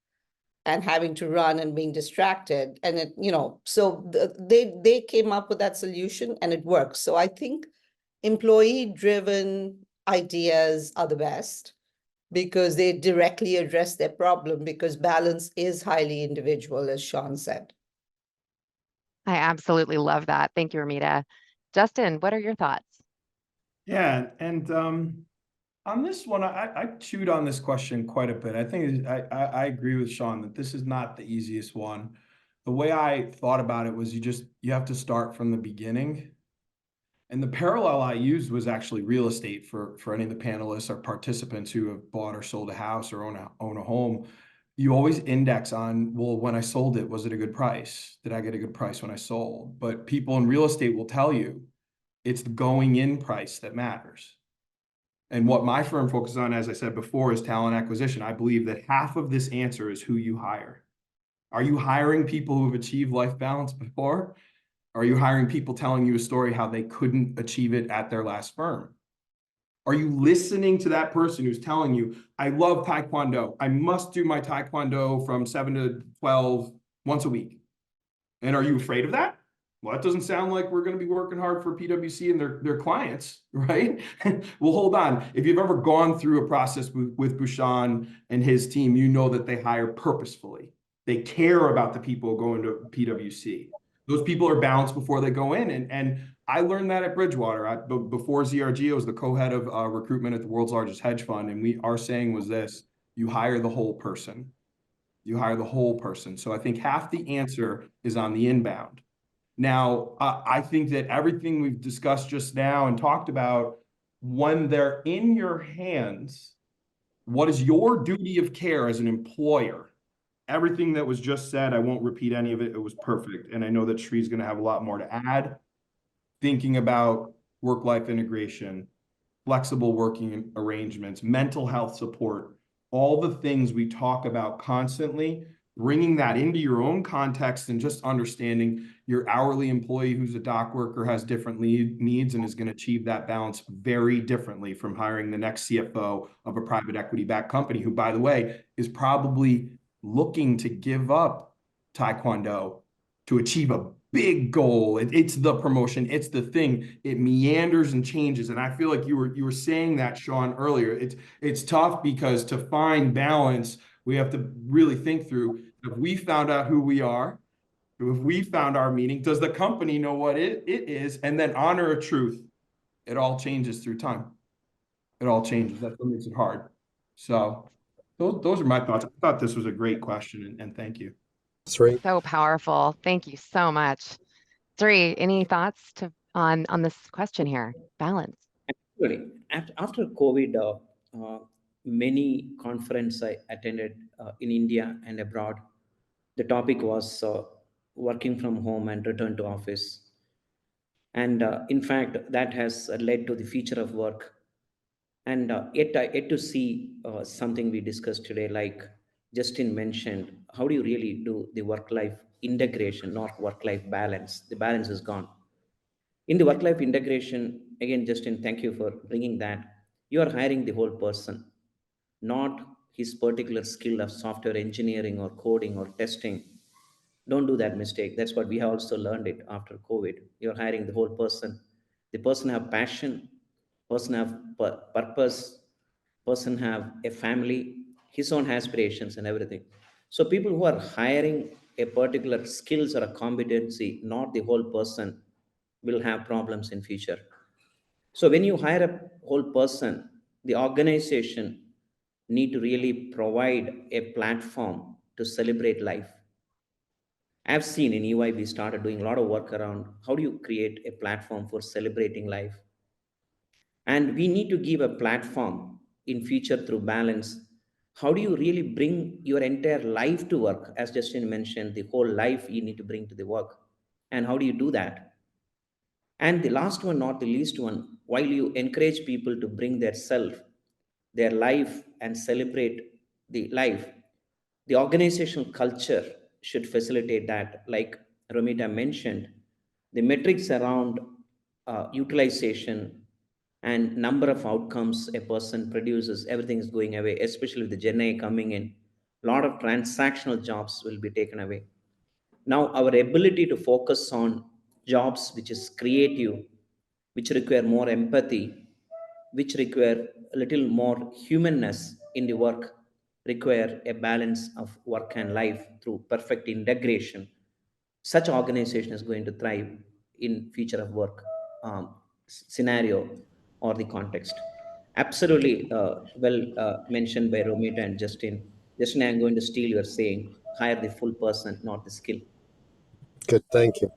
H: and having to run and being distracted. And so they came up with that solution, and it works. So I think employee-driven ideas are the best, because they directly address their problem, because balance is highly individual, as Shon said.
B: I absolutely love that. Thank you, Romita. Justin, what are your thoughts?
I: Yeah, and on this one, I chewed on this question quite a bit. I think I agree with Shon that this is not the easiest one. The way I thought about it was you have to start from the beginning. And the parallel I used was actually real estate for any of the panelists or participants who have bought or sold a house or own a home. You always index on, well, when I sold it, was it a good price? Did I get a good price when I sold? But people in real estate will tell you it's the going in price that matters. And what my firm focuses on, as I said before, is talent acquisition. I believe that half of this answer is who you hire. Are you hiring people who have achieved life balance before? Are you hiring people telling you a story how they couldn't achieve it at their last firm? Are you listening to that person who's telling you, I love Taekwondo. I must do my Taekwondo from 7 to 12 once a week. And are you afraid of that? Well, that doesn't sound like we're going to be working hard for PwC and their clients, right? Well, hold on. If you've ever gone through a process with Bhushan and his team, you know that they hire purposefully. They care about the people going to PwC. Those people are balanced before they go in. And I learned that at Bridgewater. Before ZRG, I was the co-head of recruitment at the world's largest hedge fund. And our saying was this: you hire the whole person. You hire the whole person. So I think half the answer is on the inbound. Now, I think that everything we've discussed just now and talked about, when they're in your hands, what is your duty of care as an employer? Everything that was just said, I won't repeat any of it. It was perfect. And I know that Sree's going to have a lot more to add. Thinking about work-life integration, flexible working arrangements, mental health support, all the things we talk about constantly, bringing that into your own context and just understanding your hourly employee who's a dock worker has different needs and is going to achieve that balance very differently from hiring the next CFO of a private equity-backed company, who, by the way, is probably looking to give up Taekwondo to achieve a big goal. It's the promotion. It's the thing. It meanders and changes. And I feel like you were saying that, Shon, earlier. It's tough because to find balance, we have to really think through, if we found out who we are, if we found our meaning, does the company know what it is, and then honor a truth? It all changes through time. It all changes. That's what makes it hard. So those are my thoughts. I thought this was a great question, and thank you.
A: Sree?
B: So powerful. Thank you so much. Sree, any thoughts on this question here? Balance.
G: Actually, after COVID, many conference I attended in India and abroad. The topic was working from home and return to office. And in fact, that has led to the future of work. And yet to see something we discussed today, like Justin mentioned, how do you really do the work-life integration, not work-life balance? The balance is gone. In the work-life integration, again, Justin, thank you for bringing that. You are hiring the whole person, not his particular skill of software engineering or coding or testing. Don't do that mistake. That's what we have also learned it after COVID. You're hiring the whole person. The person have passion, person have purpose, person have a family, his own aspirations and everything. So people who are hiring a particular skills or a competency, not the whole person, will have problems in future. So when you hire a whole person, the organization need to really provide a platform to celebrate life. I've seen in EY, we started doing a lot of work around how do you create a platform for celebrating life. And we need to give a platform in future through balance. How do you really bring your entire life to work? As Justin mentioned, the whole life you need to bring to the work. And how do you do that? And the last one, not the least one, while you encourage people to bring their self, their life, and celebrate the life, the organizational culture should facilitate that. Like Romita mentioned, the metrics around utilization and number of outcomes a person produces, everything is going away, especially with the Gen A coming in. A lot of transactional jobs will be taken away. Now, our ability to focus on jobs which is creative, which require more empathy, which require a little more humanness in the work, require a balance of work and life through perfect integration. Such organization is going to thrive in future of work scenario or the context. Absolutely well mentioned by Romita and Justin. Justin, I'm going to steal your saying, hire the full person, not the skill.
A: Good, thank you.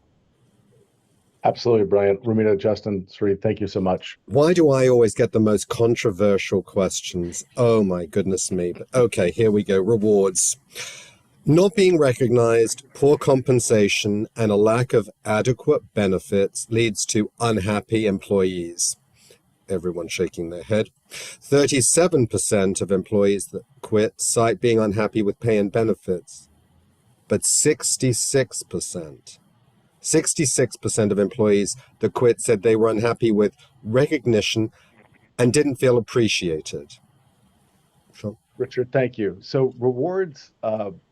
C: Absolutely brilliant. Romita, Justin, Sree, thank you so much.
A: Why do I always get the most controversial questions? Oh my goodness me. Okay, here we go. Rewards. Not being recognized, poor compensation, and a lack of adequate benefits leads to unhappy employees. Everyone shaking their head. 37% of employees that quit cite being unhappy with pay and benefits, but 66% of employees that quit said they were unhappy with recognition and didn't feel appreciated. Shon?
C: Richard, thank you. So rewards,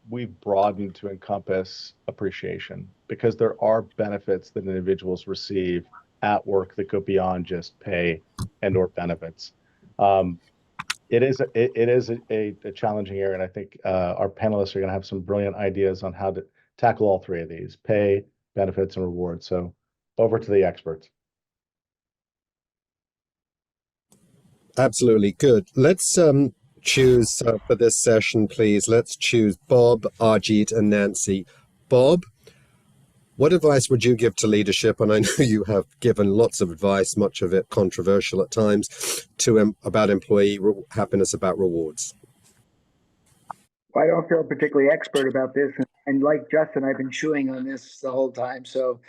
C: we've broadened to encompass appreciation because there are benefits that individuals receive at work that go beyond just pay and or benefits. It is a challenging area, and I think our panelists are going to have some brilliant ideas on how to tackle all three of these: pay, benefits, and rewards. So over to the experts.
A: Absolutely, good. Let's choose for this session, please. Let's choose Bob, Ajit, and Nancy. Bob, what advice would you give to leadership? And I know you have given lots of advice, much of it controversial at times, to about employee happiness, about rewards.
K: I don't feel particularly expert about this, and like Justin, I've been chewing on this the whole time. So,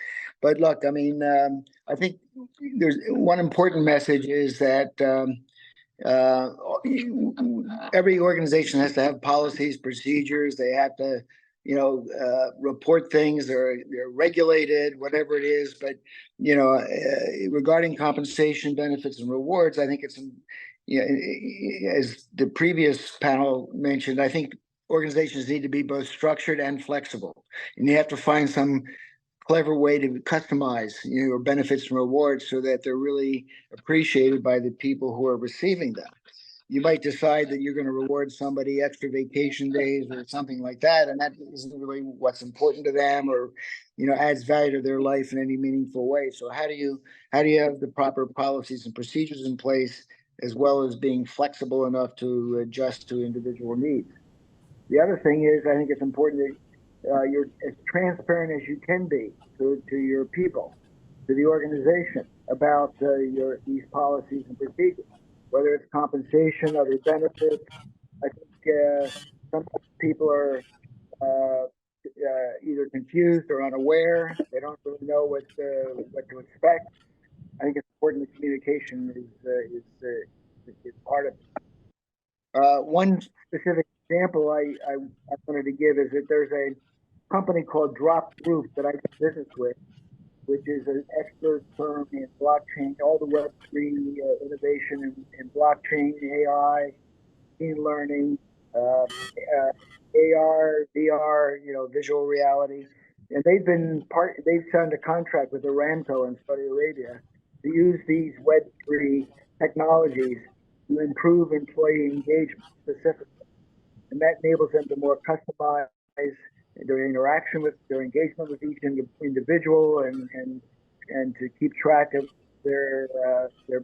K: but look, I mean, I think there's one important message is that every organization has to have policies, procedures. They have to, report things. They're regulated, whatever it is. But regarding compensation, benefits, and rewards, I think it's, as the previous panel mentioned, I think organizations need to be both structured and flexible, and you have to find some clever way to customize your benefits and rewards so that they're really appreciated by the people who are receiving them. You might decide that you're going to reward somebody extra vacation days or something like that, and that isn't really what's important to them, or adds value to their life in any meaningful way. So how do you have the proper policies and procedures in place, as well as being flexible enough to adjust to individual needs? The other thing is, I think it's important that you're as transparent as you can be to your people, to the organization, about these policies and procedures. whether it's compensation, other benefits. I think sometimes people are either confused or unaware. They don't really know what to expect. I think it's important that communication is part of it. One specific example I wanted to give is that there's a company called Drop Group that I do business with, which is an expert firm in blockchain, all the Web3 innovation in blockchain, AI, machine learning, AR, VR, visual reality. And they've signed a contract with Aramco in Saudi Arabia to use these Web3 technologies to improve employee engagement specifically. And that enables them to more customize their engagement with each individual and to keep track of their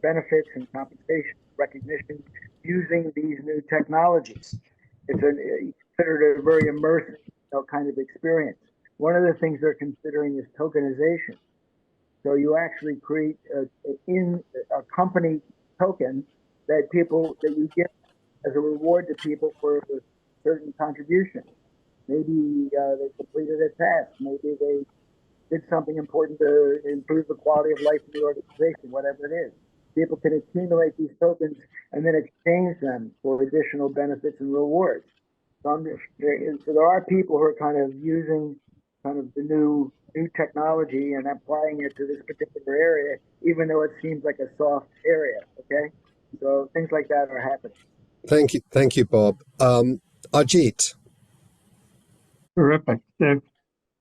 K: benefits and compensation recognition using these new technologies. It's considered a very immersive kind of experience. One of the things they're considering is tokenization. So you actually create a company token that you give as a reward to people for a certain contribution. Maybe they completed a task. Maybe they did something important to improve the quality of life in the organization, whatever it is. People can accumulate these tokens and then exchange them for additional benefits and rewards. So there are people who are kind of using kind of the new technology and applying it to this particular area, even though it seems like a soft area. Okay, so things like that are happening.
A: Thank you, Bob. Ajit.
L: Terrific. So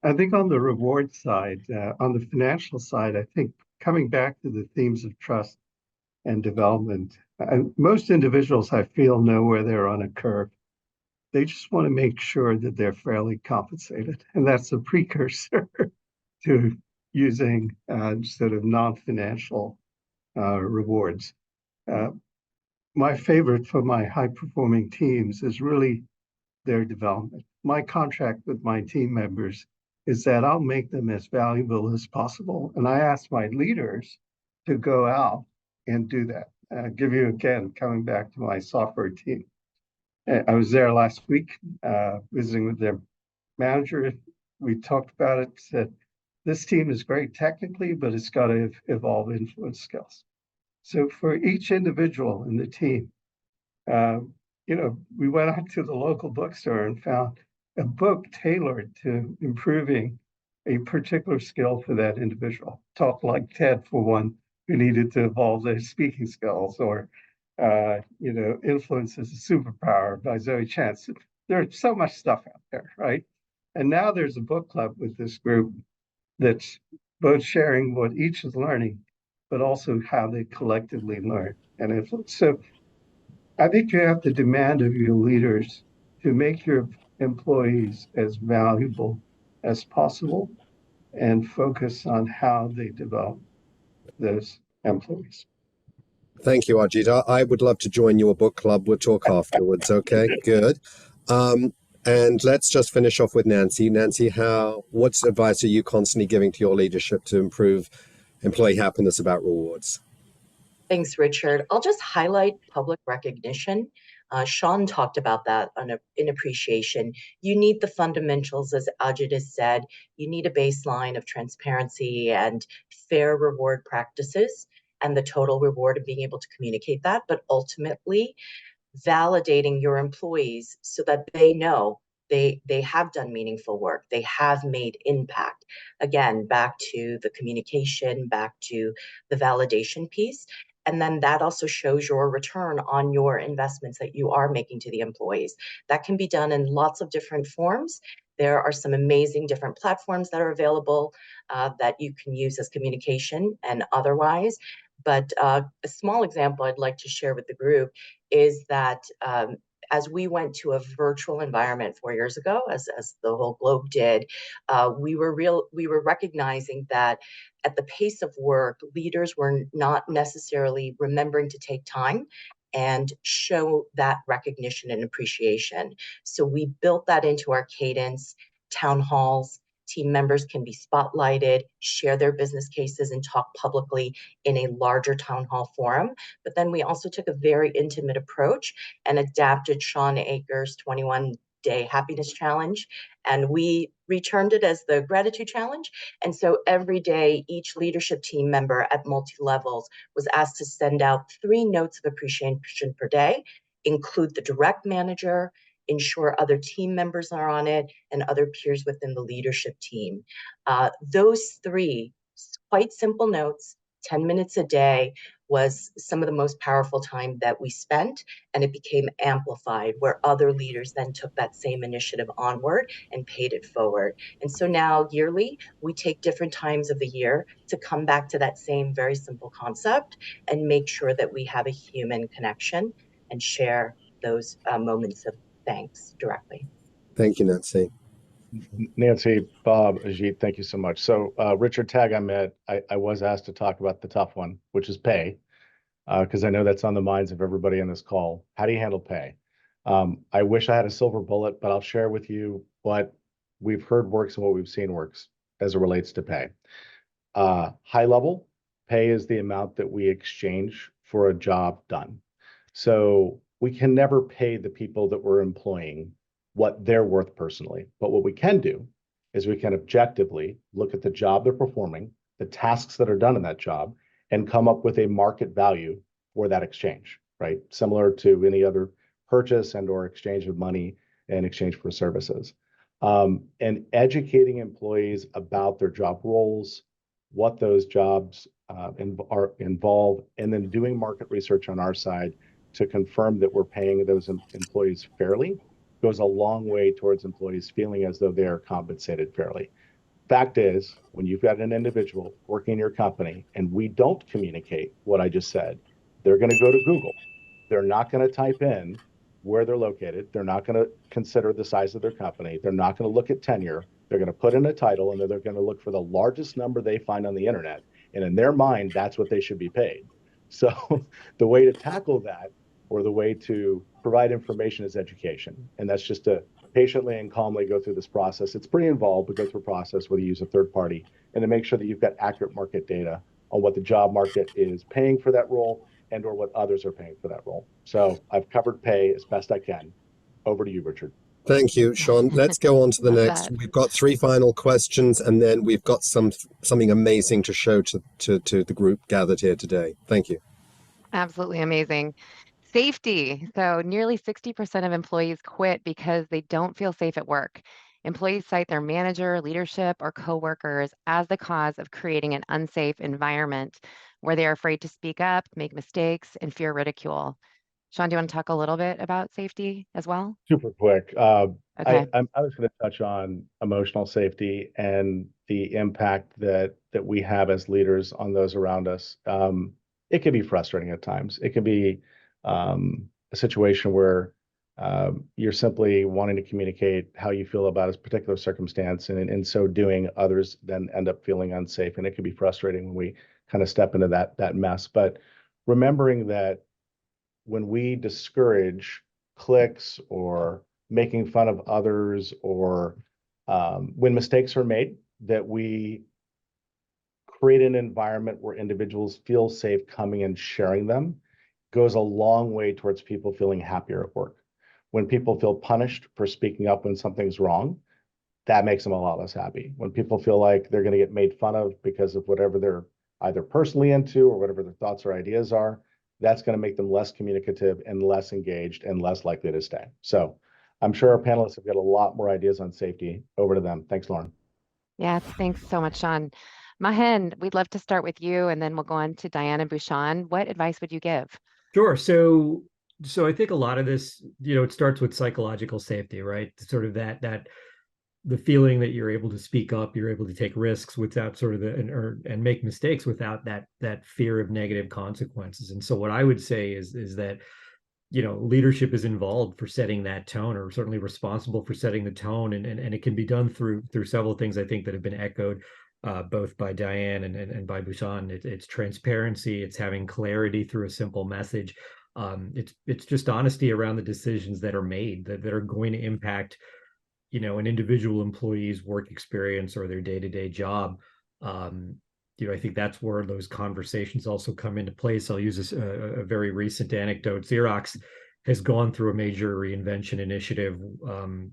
L: I think on the reward side, on the financial side, I think coming back to the themes of trust and development, most individuals I feel know where they're on a curve. They just want to make sure that they're fairly compensated. And that's a precursor to using sort of non-financial rewards. My favorite for my high-performing teams is really their development. My contract with my team members is that I'll make them as valuable as possible. And I ask my leaders to go out and do that. Give you again, coming back to my software team. I was there last week visiting with their manager. We talked about it, said, this team is great technically, but it's got to evolve influence skills. So for each individual in the team, we went out to the local bookstore and found a book tailored to improving a particular skill for that individual. Talk like TED for one who needed to evolve their speaking skills, or Influence is a Superpower by Zoe Chance. There's so much stuff out there, right? And now there's a book club with this group that's both sharing what each is learning, but also how they collectively learn and influence. So I think you have to demand of your leaders to make your employees as valuable as possible and focus on how they develop those employees.
A: Thank you, Ajit. I would love to join your book club. We'll talk afterwards. Okay, good. And let's just finish off with Nancy. Nancy, what advice are you constantly giving to your leadership to improve employee happiness about rewards?
J: Thanks, Richard. I'll just highlight public recognition. Shon talked about that in appreciation. You need the fundamentals, as Ajit has said. You need a baseline of transparency and fair reward practices and the total reward of being able to communicate that, but ultimately validating your employees so that they know they have done meaningful work, they have made impact. Again, back to the communication, back to the validation piece. And then that also shows your return on your investments that you are making to the employees. That can be done in lots of different forms. There are some amazing different platforms that are available that you can use as communication and otherwise. But a small example I'd like to share with the group is that as we went to a virtual environment 4 years ago, as the whole globe did, we were recognizing that at the pace of work, leaders were not necessarily remembering to take time and show that recognition and appreciation. So we built that into our cadence, town halls, Team members can be spotlighted, share their business cases, and talk publicly in a larger town hall forum. But then we also took a very intimate approach and adapted Sean Akers' 21-day happiness challenge, and we retermed it as the gratitude challenge. And so every day, each leadership team member at multi-levels was asked to send out 3 notes of appreciation per day, include the direct manager, ensure other team members are on it, and other peers within the leadership team. Those 3 quite simple notes, 10 minutes a day, was some of the most powerful time that we spent, and it became amplified where other leaders then took that same initiative onward and paid it forward. And so now yearly, we take different times of the year to come back to that same very simple concept and make sure that we have a human connection and share those moments of thanks directly.
A: Thank you, Nancy.
C: Nancy, Bob, Ajit, thank you so much. So Richard Tag, I was asked to talk about the tough one, which is pay, because I know that's on the minds of everybody on this call. How do you handle pay? I wish I had a silver bullet, but I'll share with you what we've heard works and what we've seen works as it relates to pay. High level, pay is the amount that we exchange for a job done. So we can never pay the people that we're employing what they're worth personally. But what we can do is we can objectively look at the job they're performing, the tasks that are done in that job, and come up with a market value for that exchange, right? Similar to any other purchase and or exchange of money in exchange for services. And educating employees about their job roles, what those jobs are involved, and then doing market research on our side to confirm that we're paying those employees fairly goes a long way towards employees feeling as though they are compensated fairly. Fact is, when you've got an individual working in your company and we don't communicate what I just said, they're going to go to Google. They're not going to type in where they're located. They're not going to consider the size of their company. They're not going to look at tenure. They're going to put in a title, and then they're going to look for the largest number they find on the internet. And in their mind, that's what they should be paid. So the way to tackle that, or the way to provide information, is education. And that's just to patiently and calmly go through this process. It's pretty involved, but go through a process where you use a third party, and to make sure that you've got accurate market data on what the job market is paying for that role and or what others are paying for that role. So I've covered pay as best I can. Over to you, Richard.
A: Thank you, Sean. Let's go on to the next. We've got 3 final questions, and then we've got something amazing to show to the group gathered here today. Thank you.
B: Absolutely amazing. Safety. So nearly 60% of employees quit because they don't feel safe at work. Employees cite their manager, leadership, or coworkers as the cause of creating an unsafe environment where they are afraid to speak up, make mistakes, and fear ridicule. Sean, do you want to talk a little bit about safety as well?
C: Super quick.
B: Okay.
C: I was going to touch on emotional safety and the impact that we have as leaders on those around us. It can be frustrating at times. It can be a situation where you're simply wanting to communicate how you feel about a particular circumstance, and in so doing, others then end up feeling unsafe, and it can be frustrating when we kind of step into that mess. But remembering that when we discourage cliques or making fun of others, or when mistakes are made, that we create an environment where individuals feel safe coming and sharing them, goes a long way towards people feeling happier at work. When people feel punished for speaking up when something's wrong, that makes them a lot less happy. When people feel like they're going to get made fun of because of whatever they're either personally into or whatever their thoughts or ideas are, that's going to make them less communicative and less engaged and less likely to stay. So I'm sure our panelists have got a lot more ideas on safety. Over to them. Thanks, Lauren.
B: Yeah, thanks so much, Sean. Mahen, we'd love to start with you, and then we'll go on to Diane and Bhushan. What advice would you give?
F: Sure. So I think a lot of this, it starts with psychological safety, right? Sort of that the feeling that you're able to speak up, you're able to take risks without sort of and make mistakes without that fear of negative consequences. And so what I would say is that, leadership is involved for setting that tone, or certainly responsible for setting the tone, and it can be done through several things, I think, that have been echoed both by Diane and by Bhushan. It's transparency, it's having clarity through a simple message. It's just honesty around the decisions that are made that are going to impact an individual employee's work experience or their day-to-day job. I think that's where those conversations also come into place. I'll use a very recent anecdote. XEROX has gone through a major reinvention initiative.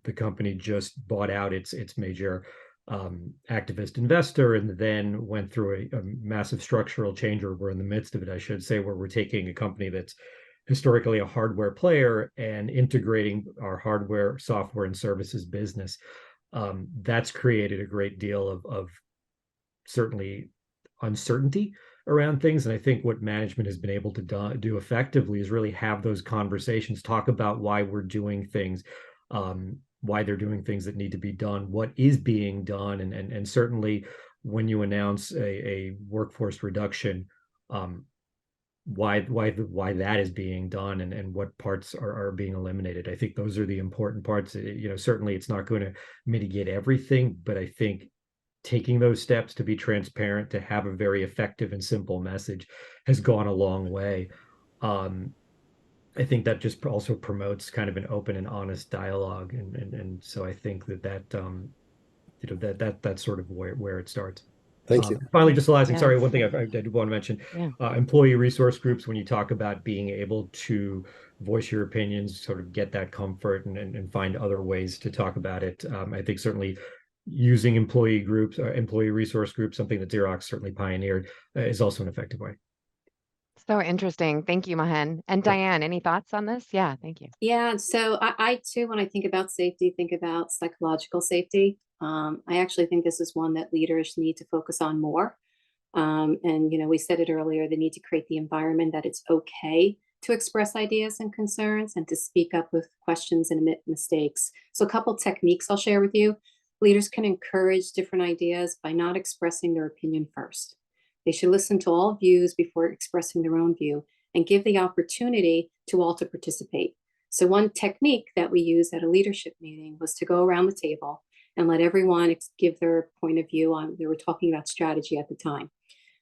F: The company just bought out its major activist investor, and then went through a massive structural change, or we're in the midst of it, I should say, where we're taking a company that's historically a hardware player and integrating our hardware, software, and services business. That's created a great deal of certainly uncertainty around things. And I think what management has been able to do effectively is really have those conversations, talk about why we're doing things, why they're doing things that need to be done, what is being done. And certainly when you announce a workforce reduction, why that is being done, and what parts are being eliminated. I think those are the important parts. Certainly it's not going to mitigate everything, but I think taking those steps to be transparent, to have a very effective and simple message has gone a long way. I think that just also promotes kind of an open and honest dialogue. And so I think that's sort of where it starts.
A: Thank you.
F: Finally, just the last thing,
B: Yeah.
F: sorry, one thing I did want to mention, employee resource groups, when you talk about being able to voice your opinions, sort of get that comfort and find other ways to talk about it. I think certainly using employee groups, employee resource groups, something that XEROX certainly pioneered, is also an effective way.
B: So interesting. Thank you, Mahen. And Diane, any thoughts on this? Yeah, thank you.
D: Yeah, so I too, when I think about safety, think about psychological safety. I actually think this is one that leaders need to focus on more. And, we said it earlier, the need to create the environment that it's okay to express ideas and concerns and to speak up with questions and admit mistakes. So a couple techniques I'll share with you. Leaders can encourage different ideas by not expressing their opinion first. They should listen to all views before expressing their own view and give the opportunity to all to participate. So one technique that we used at a leadership meeting was to go around the table and let everyone give their point of view on, they were talking about strategy at the time.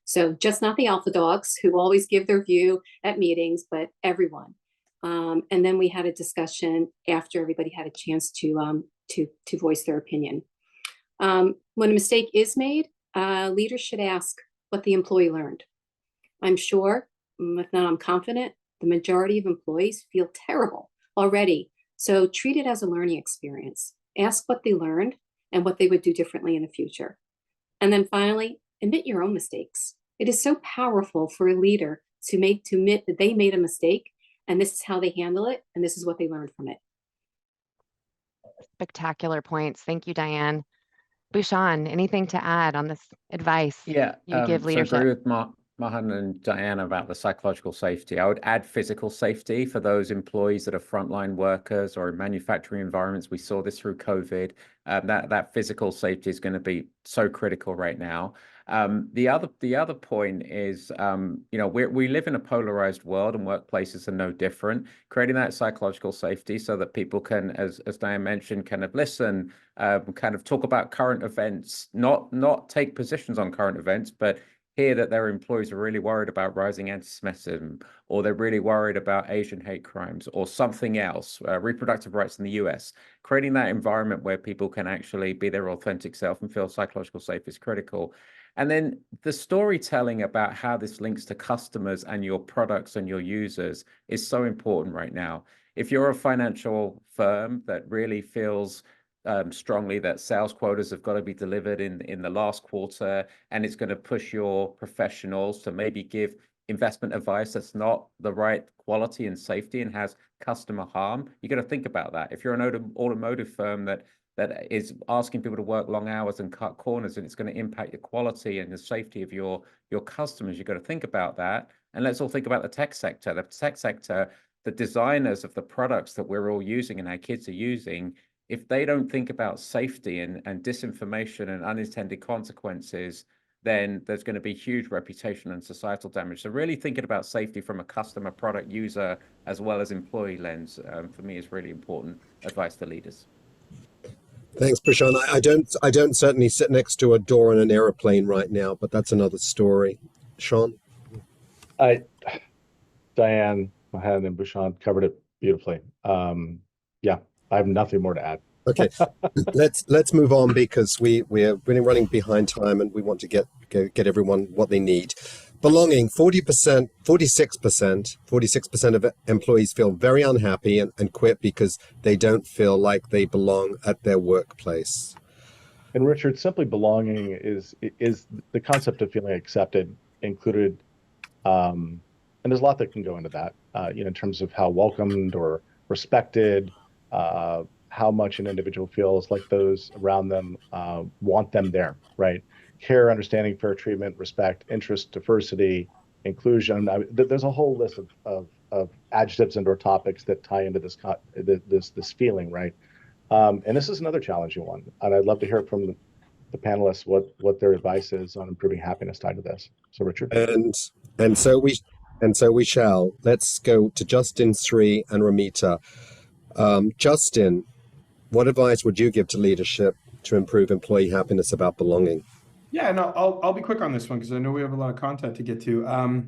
D: So just not the alpha dogs who always give their view at meetings, but everyone. And then we had a discussion after everybody had a chance to voice their opinion. When a mistake is made, leaders should ask what the employee learned. I'm sure, if not, I'm confident, the majority of employees feel terrible already. So treat it as a learning experience. Ask what they learned and what they would do differently in the future. And then finally, admit your own mistakes. It is so powerful for a leader to admit that they made a mistake, and this is how they handle it, and this is what they learned from it.
B: Spectacular points. Thank you, Diane. Bhushan, anything to add on this advice you give leadership?
E: So agree with Mahen and Diane about the psychological safety. I would add physical safety for those employees that are frontline workers or in manufacturing environments. We saw this through COVID. That physical safety is going to be so critical right now. The other point is, we live in a polarized world, and workplaces are no different. Creating that psychological safety so that people can, as Diane mentioned, kind of listen, kind of talk about current events, not take positions on current events, but hear that their employees are really worried about rising anti-Semitism, or they're really worried about Asian hate crimes, or something else, reproductive rights in the US. Creating that environment where people can actually be their authentic self and feel psychological safe is critical. And then the storytelling about how this links to customers and your products and your users is so important right now. If you're a financial firm that really feels strongly that sales quotas have got to be delivered in the last quarter, and it's going to push your professionals to maybe give investment advice that's not the right quality and safety and has customer harm, you got to think about that. If you're an automotive firm that is asking people to work long hours and cut corners, and it's going to impact your quality and the safety of your customers, you've got to think about that. And let's all think about the tech sector. The tech sector, the designers of the products that we're all using and our kids are using, if they don't think about safety and disinformation and unintended consequences, then there's going to be huge reputation and societal damage. So really thinking about safety from a customer, product, user, as well as employee lens, for me, is really important advice to leaders.
A: Thanks, Bhushan. I don't certainly sit next to a door on an airplane right now, but that's another story. Shon?
C: Diane, Mahen, and Bhushan covered it beautifully. I have nothing more to add.
A: Okay, let's move on because we're really running behind time and we want to get everyone what they need. Belonging, 40%, 46% of employees feel very unhappy and quit because they don't feel like they belong at their workplace.
C: And Richard, simply belonging is the concept of feeling accepted, included, and there's a lot that can go into that, in terms of how welcomed or respected, how much an individual feels like those around them want them there, right? Care, understanding, fair treatment, respect, interest, diversity, inclusion. There's a whole list of adjectives and or topics that tie into this feeling, right? And this is another challenging one, and I'd love to hear from the panelists what their advice is on improving happiness tied to this. So, Richard,
A: and so we shall. Let's go to Justin, Sree, and Romita. Justin, what advice would you give to leadership to improve employee happiness about belonging?
I: Yeah, no, I'll be quick on this one because I know we have a lot of content to get to.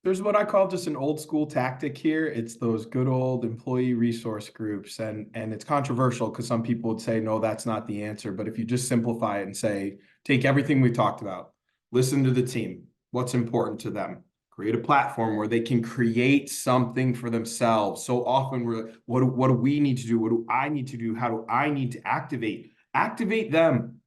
I: There's what I call just an old school tactic here. It's those good old employee resource groups, and it's controversial because some people would say, no, that's not the answer. But if you just simplify it and say, take everything we talked about, listen to the team, what's important to them, create a platform where they can create something for themselves. So often what do we need to do? What do I need to do? How do I need to activate them?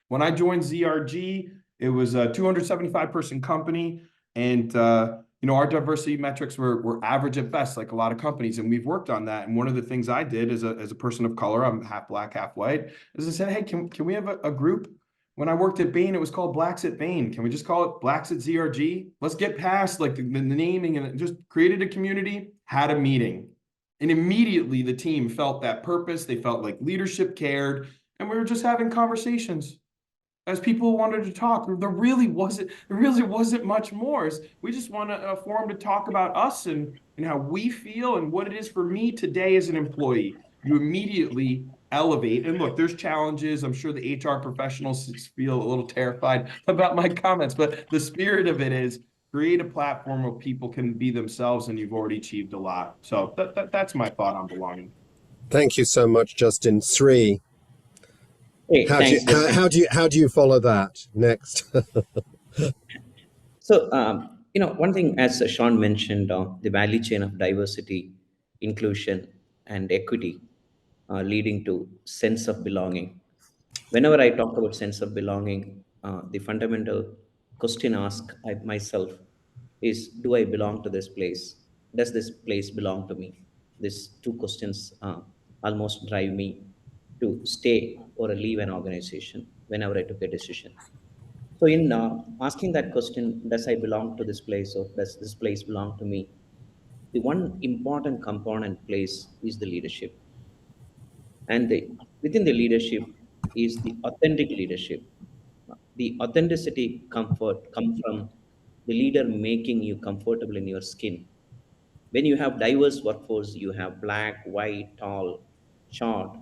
I: When I joined ZRG, it was a 275 person company, and our diversity metrics were average at best, like a lot of companies, and we've worked on that. And one of the things I did as a person of color, I'm half black, half white, is I said, hey, can we have a group? When I worked at Bain, it was called Blacks at Bain. Can we just call it Blacks at ZRG? Let's get past like the naming, and just created a community, had a meeting. And immediately the team felt that purpose. They felt like leadership cared, and we were just having conversations as people wanted to talk. There really wasn't much more. We just want a forum to talk about us and how we feel and what it is for me today as an employee. You immediately elevate. And look, there's challenges. I'm sure the HR professionals feel a little terrified about my comments, but the spirit of it is create a platform where people can be themselves, and you've already achieved a lot. So that's my thought on belonging.
A: Thank you so much, Justin. Sree,
G: Hey, thanks.
A: how do you follow that next?
G: So, one thing, as Shon mentioned, the value chain of diversity, inclusion, and equity, leading to sense of belonging. Whenever I talk about sense of belonging, the fundamental question asked myself is, do I belong to this place? Does this place belong to me? These two questions almost drive me to stay or leave an organization whenever I took a decision. So in asking that question, does I belong to this place or does this place belong to me? The one important component place is the leadership. And within the leadership is the authentic leadership. The authenticity comfort come from the leader making you comfortable in your skin. When you have diverse workforce, you have black, white, tall, short,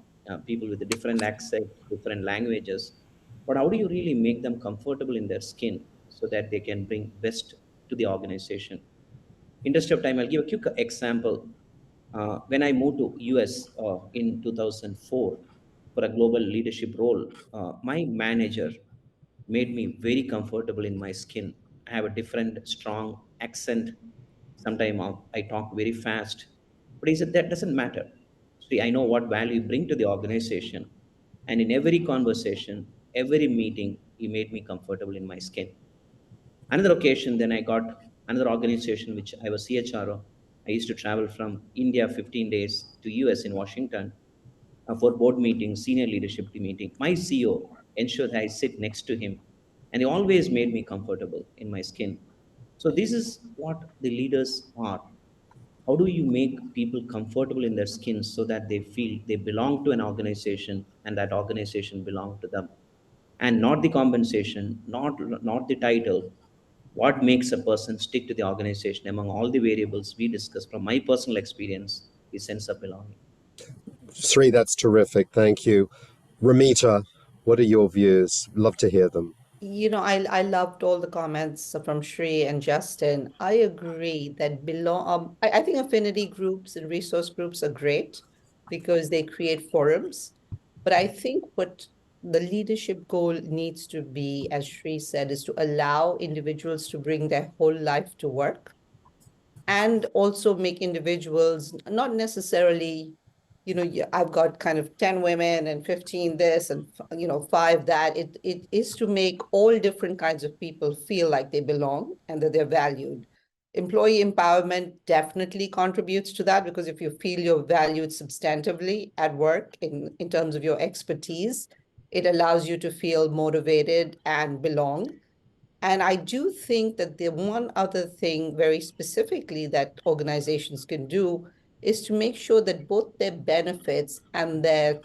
G: people with a different accent, different languages. But how do you really make them comfortable in their skin so that they can bring best to the organization? Interest of time, I'll give a quick example. When I moved to US in 2004 for a global leadership role, my manager made me very comfortable in my skin. I have a different, strong accent. Sometimes I talk very fast, but he said that doesn't matter. See, I know what value you bring to the organization, and in every conversation, every meeting, he made me comfortable in my skin. Another occasion, then I got another organization which I was CHRO. I used to travel from India 15 days to US in Washington for board meetings, senior leadership meeting. My CEO ensured that I sit next to him, and he always made me comfortable in my skin. So this is what the leaders are. How do you make people comfortable in their skin so that they feel they belong to an organization and that organization belong to them? And not the compensation, not the title. What makes a person stick to the organization among all the variables we discussed from my personal experience is sense of belonging.
A: Sree, that's terrific. Thank you. Romita, what are your views? Love to hear them.
H: I loved all the comments from Sree and Justin. I agree that I think affinity groups and resource groups are great because they create forums But I think what the leadership goal needs to be, as Sree said, is to allow individuals to bring their whole life to work, and also make individuals not necessarily, I've got kind of 10 women and 15 this and 5 that. It is to make all different kinds of people feel like they belong and that they're valued. Employee empowerment definitely contributes to that, because if you feel you're valued substantively at work in terms of your expertise, it allows you to feel motivated and belong. And I do think that the one other thing very specifically that organizations can do is to make sure that both their benefits and their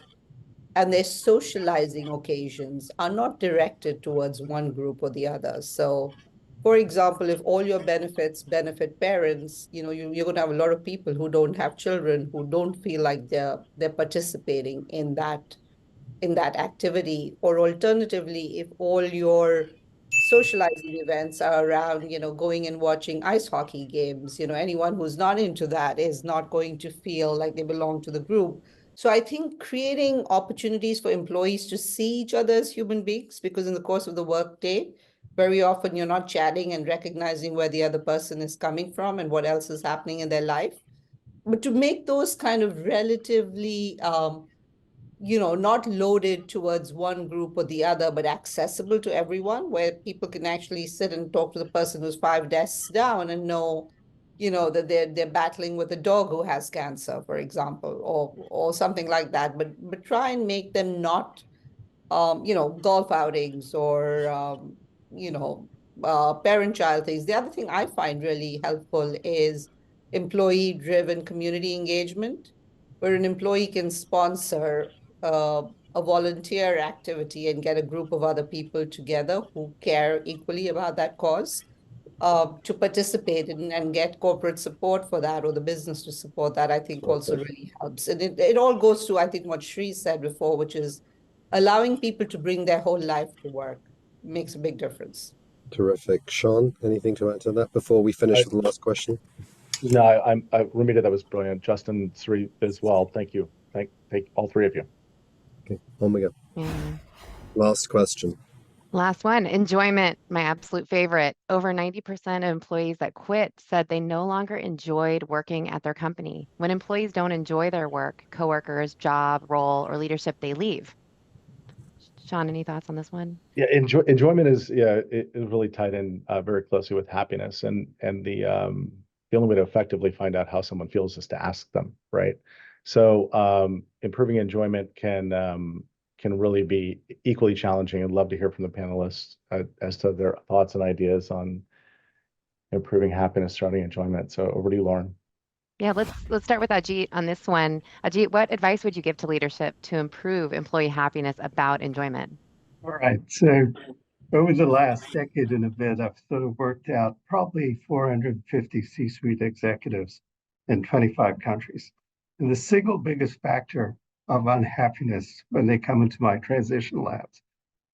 H: socializing occasions are not directed towards one group or the other. So, for example, if all your benefits benefit parents, you're going to have a lot of people who don't have children, who don't feel like they're participating in that activity. Or alternatively, if all your socializing events are around, going and watching ice hockey games, anyone who's not into that is not going to feel like they belong to the group. So I think creating opportunities for employees to see each other as human beings, because in the course of the workday, very often you're not chatting and recognizing where the other person is coming from and what else is happening in their life. But to make those kind of relatively not loaded towards one group or the other, but accessible to everyone, where people can actually sit and talk to the person who's 5 desks down and know, that they're battling with a dog who has cancer, for example, or something like that. But try and make them not golf outings or, parent-child things. The other thing I find really helpful is employee-driven community engagement, where an employee can sponsor a volunteer activity and get a group of other people together who care equally about that cause, to participate in and get corporate support for that, or the business to support that, I think also really helps. And it all goes to, I think, what Sree said before, which is allowing people to bring their whole life to work makes a big difference.
A: Terrific. Shon, anything to add to that before we finish with the last question?
C: No, Romita, that was brilliant. Justin, Sree as well. Thank you. Thank all three of you.
A: Okay, on we go.
B: Yeah.
A: Last question.
B: Last one, enjoyment, my absolute favorite. Over 90% of employees that quit said they no longer enjoyed working at their company. When employees don't enjoy their work, coworkers, job, role, or leadership, they leave. Shon, any thoughts on this one?
C: Yeah, enjoyment is it is really tied in very closely with happiness, and the only way to effectively find out how someone feels is to ask them, right? So improving enjoyment can really be equally challenging. I'd love to hear from the panelists as to their thoughts and ideas on improving happiness, starting enjoyment. So over to you, Lauren.
B: Yeah, let's start with Ajit on this one. Ajit, what advice would you give to leadership to improve employee happiness about enjoyment?
L: All right. So over the last decade and a bit, I've sort of worked out probably 450 C-suite executives in 25 countries. And the single biggest factor of unhappiness when they come into my transition labs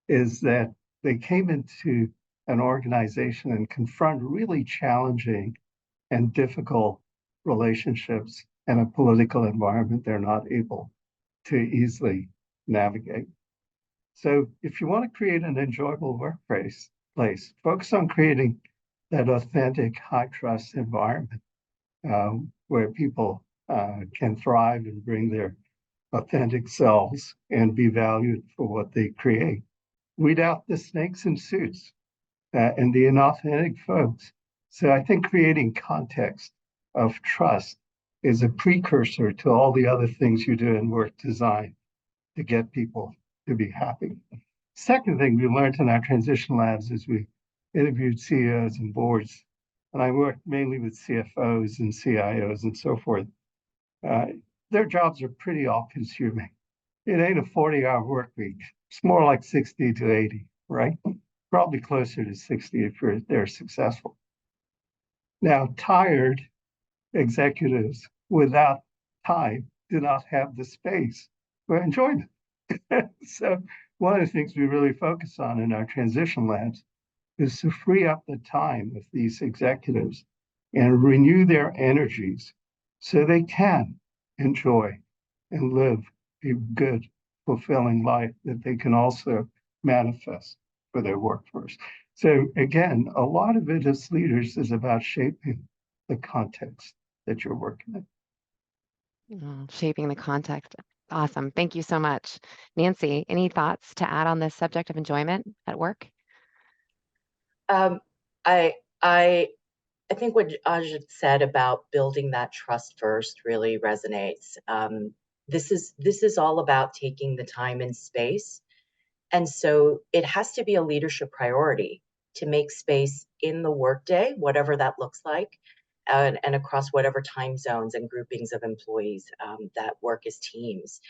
L: is that they came into an organization and confront really challenging and difficult relationships in a political environment they're not able to easily navigate. So if you want to create an enjoyable workplace, focus on creating that authentic, high trust environment where people can thrive and bring their authentic selves and be valued for what they create. Weed out the snakes in suits and the inauthentic folks. So I think creating context of trust is a precursor to all the other things you do in work design to get people to be happy. Second thing we learned in our transition labs is we interviewed CEOs and boards, and I worked mainly with CFOs and CIOs and so forth. Their jobs are pretty all-consuming. It ain't a 40-hour work week. It's more like 60 to 80, right? Probably closer to 60 if they're successful. Now, tired executives without time do not have the space for enjoyment. So one of the things we really focus on in our transition labs is to free up the time of these executives and renew their energies so they can enjoy and live a good, fulfilling life that they can also manifest for their workforce. So again, a lot of it as leaders is about shaping the context that you're working in.
B: Shaping the context. Awesome. Thank you so much. Nancy, any thoughts to add on this subject of enjoyment at work?
J: I think what Ajit said about building that trust first really resonates. This is all about taking the time and space. And so it has to be a leadership priority to make space in the workday, whatever that looks like, and across whatever time zones and groupings of employees that work as teams.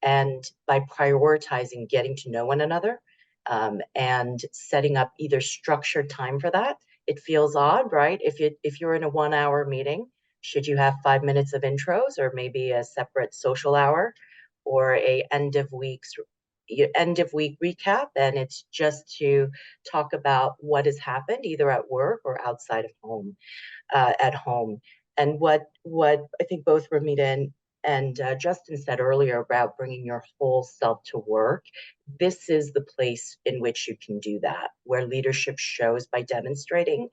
J: And by prioritizing getting to know one another and setting up either structured time for that, it feels odd, right? If you're in a 1 hour meeting, should you have 5 minutes of intros or maybe a separate social hour or a end of week recap? And it's just to talk about what has happened either at work or outside of home, at home. And what I think both Romita and Justin said earlier about bringing your whole self to work, this is the place in which you can do that, where leadership shows by demonstrating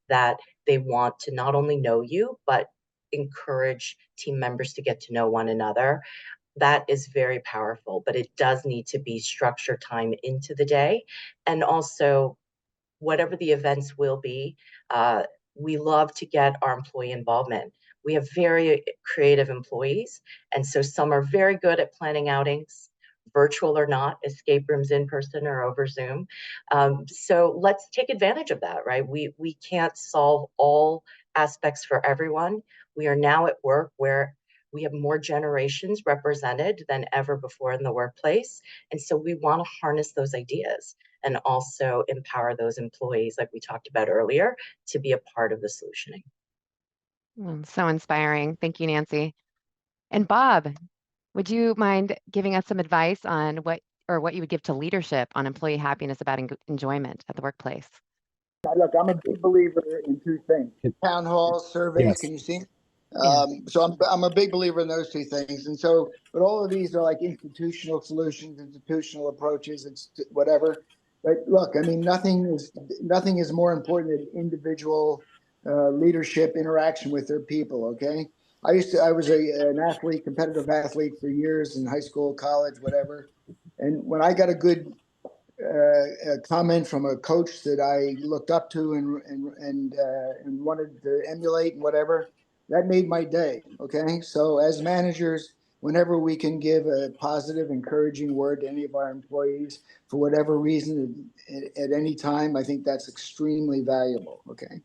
J: that they want to not only know you, but encourage team members to get to know one another. That is very powerful, but it does need to be structured time into the day. And also, whatever the events will be, we love to get our employee involvement. We have very creative employees, and so some are very good at planning outings, virtual or not, escape rooms in person or over Zoom. So let's take advantage of that, right? We can't solve all aspects for everyone. We are now at work where we have more generations represented than ever before in the workplace. And so we want to harness those ideas and also empower those employees, like we talked about earlier, to be a part of the solutioning.
B: So inspiring. Thank you, Nancy. And Bob, would you mind giving us some advice on what you would give to leadership on employee happiness about enjoyment at the workplace?
K: Look, I'm a big believer in two things: town halls, surveys.
A: Yes.
K: Can you see?
B: Yeah.
K: So I'm a big believer in those two things. And so, but all of these are like institutional solutions, institutional approaches. It's whatever. But look, I mean, nothing is more important than individual leadership interaction with their people. Okay. I was an athlete, competitive athlete for years in high school, college, whatever. And when I got a good a comment from a coach that I looked up to and wanted to emulate and whatever, that made my day. Okay. So as managers, whenever we can give a positive, encouraging word to any of our employees for whatever reason at any time, I think that's extremely valuable. Okay.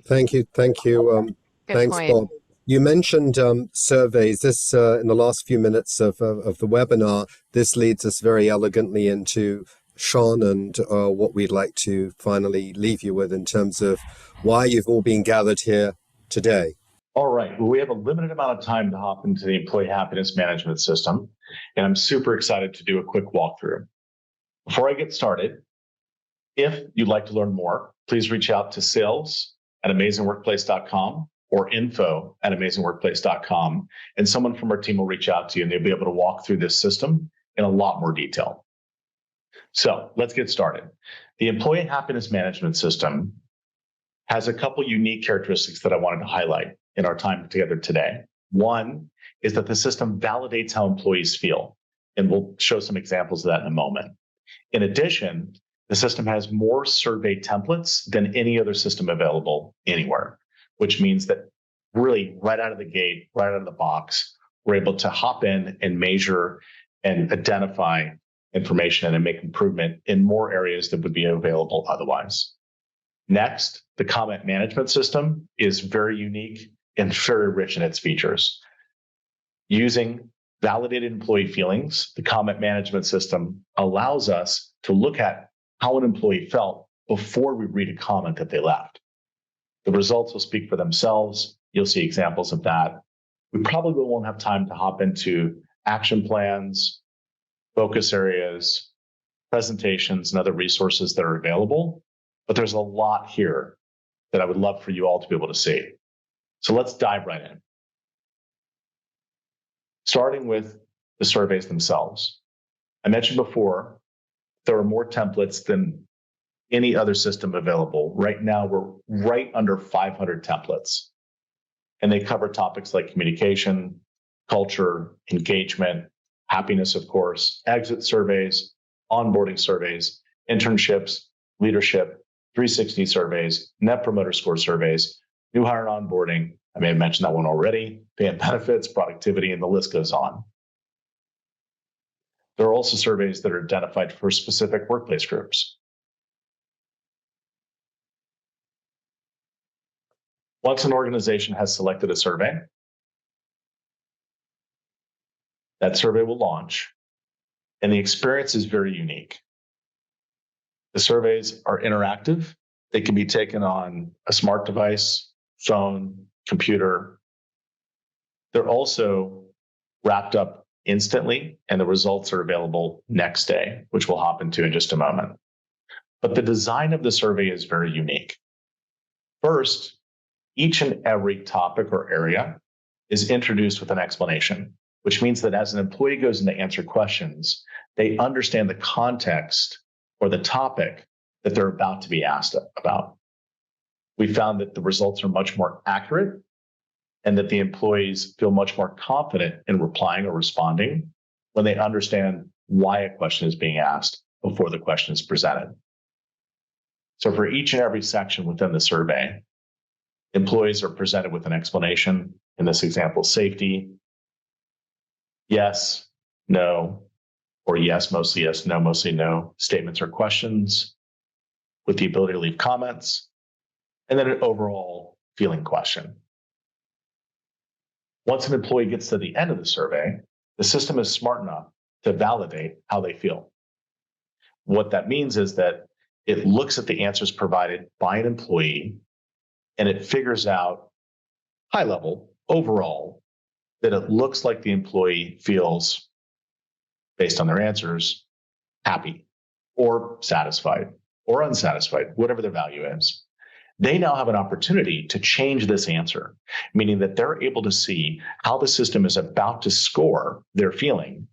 A: Thank you. Thank you. Thanks,
B: point.
A: Bob. You mentioned surveys. This in the last few minutes of the webinar, this leads us very elegantly into Shon and what we'd like to finally leave you with in terms of why you've all been gathered here today.
M: All right. Well, we have a limited amount of time to hop into the employee happiness management system, and I'm super excited to do a quick walkthrough. Before I get started, if you'd like to learn more, please reach out to sales@amazingworkplace.com or info@amazingworkplace.com, and someone from our team will reach out to you and they'll be able to walk through this system in a lot more detail. So let's get started. The employee happiness management system has a couple unique characteristics that I wanted to highlight in our time together today. One is that the system validates how employees feel, and we'll show some examples of that in a moment. In addition, the system has more survey templates than any other system available anywhere, which means that really right out of the gate, right out of the box, we're able to hop in and measure and identify information and make improvement in more areas that would be available otherwise. Next, the comment management system is very unique and very rich in its features. Using validated employee feelings, the comment management system allows us to look at how an employee felt before we read a comment that they left. The results will speak for themselves. You'll see examples of that. We probably won't have time to hop into action plans, focus areas, presentations, and other resources that are available, but there's a lot here that I would love for you all to be able to see. So let's dive right in. Starting with the surveys themselves. I mentioned before, there are more templates than any other system available. Right now, we're right under 500 templates, and they cover topics like communication, culture, engagement, happiness, of course, exit surveys, onboarding surveys, internships, leadership, 360 surveys, net promoter score surveys, new hire and onboarding. I may have mentioned that one already, pay and benefits, productivity, and the list goes on. There are also surveys that are identified for specific workplace groups. Once an organization has selected a survey, that survey will launch, and the experience is very unique. The surveys are interactive. They can be taken on a smart device, phone, computer. They're also wrapped up instantly, and the results are available next day, which we'll hop into in just a moment. But the design of the survey is very unique. First, each and every topic or area is introduced with an explanation, which means that as an employee goes in to answer questions, they understand the context or the topic that they're about to be asked about. We found that the results are much more accurate and that the employees feel much more confident in replying or responding when they understand why a question is being asked before the question is presented. So for each and every section within the survey, employees are presented with an explanation. In this example, safety, yes, no, or yes, mostly yes, no, mostly no, statements or questions with the ability to leave comments, and then an overall feeling question. Once an employee gets to the end of the survey, the system is smart enough to validate how they feel. What that means is that it looks at the answers provided by an employee and it figures out high level, overall, that it looks like the employee feels, based on their answers, happy or satisfied or unsatisfied, whatever their value is. They now have an opportunity to change this answer, meaning that they're able to see how the system is about to score their feeling,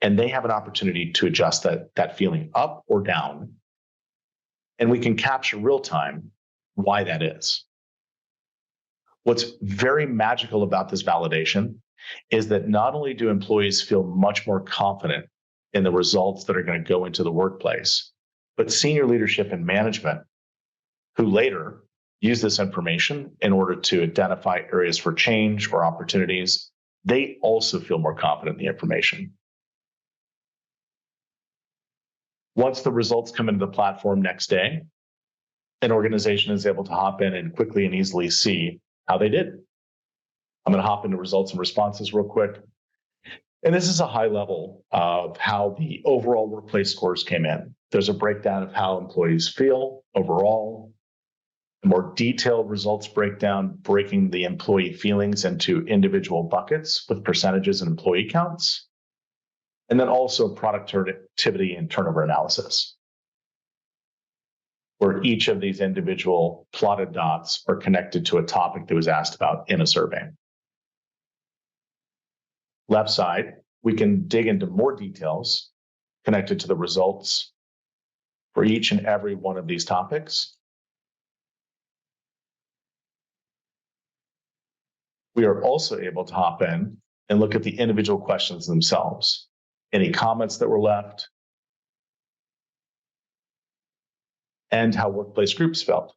M: and they have an opportunity to adjust that feeling up or down. And we can capture real time why that is. What's very magical about this validation is that not only do employees feel much more confident in the results that are going to go into the workplace, but senior leadership and management, who later use this information in order to identify areas for change or opportunities, they also feel more confident in the information. Once the results come into the platform next day, an organization is able to hop in and quickly and easily see how they did. I'm going to hop into results and responses real quick. And this is a high level of how the overall workplace scores came in. There's a breakdown of how employees feel overall, a more detailed results breakdown, breaking the employee feelings into individual buckets with percentages and employee counts, and then also productivity and turnover analysis, where each of these individual plotted dots are connected to a topic that was asked about in a survey. Left side, we can dig into more details connected to the results for each and every one of these topics. We are also able to hop in and look at the individual questions themselves, any comments that were left, and how workplace groups felt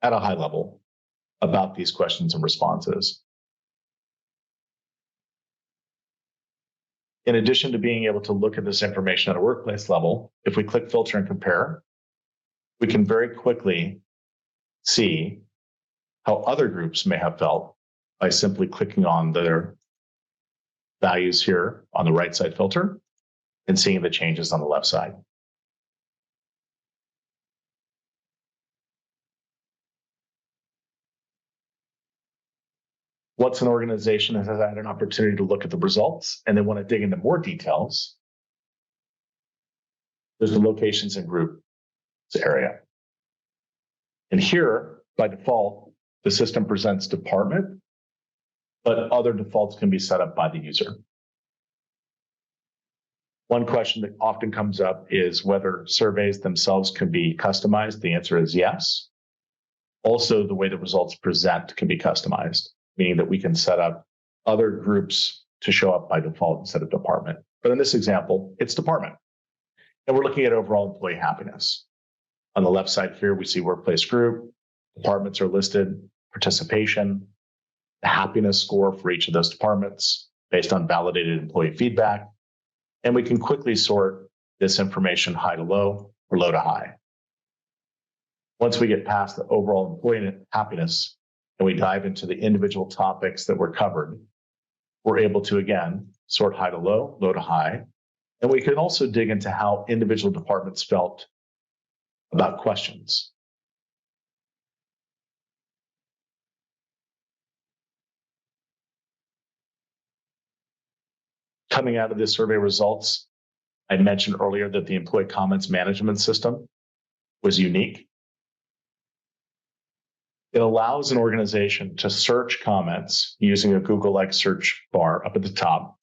M: at a high level about these questions and responses. In addition to being able to look at this information at a workplace level, if we click filter and compare, we can very quickly see how other groups may have felt by simply clicking on their values here on the right side filter and seeing the changes on the left side. Once an organization has had an opportunity to look at the results and they want to dig into more details, there's the locations and groups area. And here, by default, the system presents department, but other defaults can be set up by the user. One question that often comes up is whether surveys themselves can be customized. The answer is yes. Also, the way the results present can be customized, meaning that we can set up other groups to show up by default instead of department. But in this example, it's department. And we're looking at overall employee happiness. On the left side here, we see workplace group, departments are listed, participation, the happiness score for each of those departments based on validated employee feedback. And we can quickly sort this information high to low or low to high. Once we get past the overall employee happiness and we dive into the individual topics that were covered, we're able to, again, sort high to low, low to high. And we can also dig into how individual departments felt about questions. Coming out of the survey results, I mentioned earlier that the employee comments management system was unique. It allows an organization to search comments using a Google-like search bar up at the top,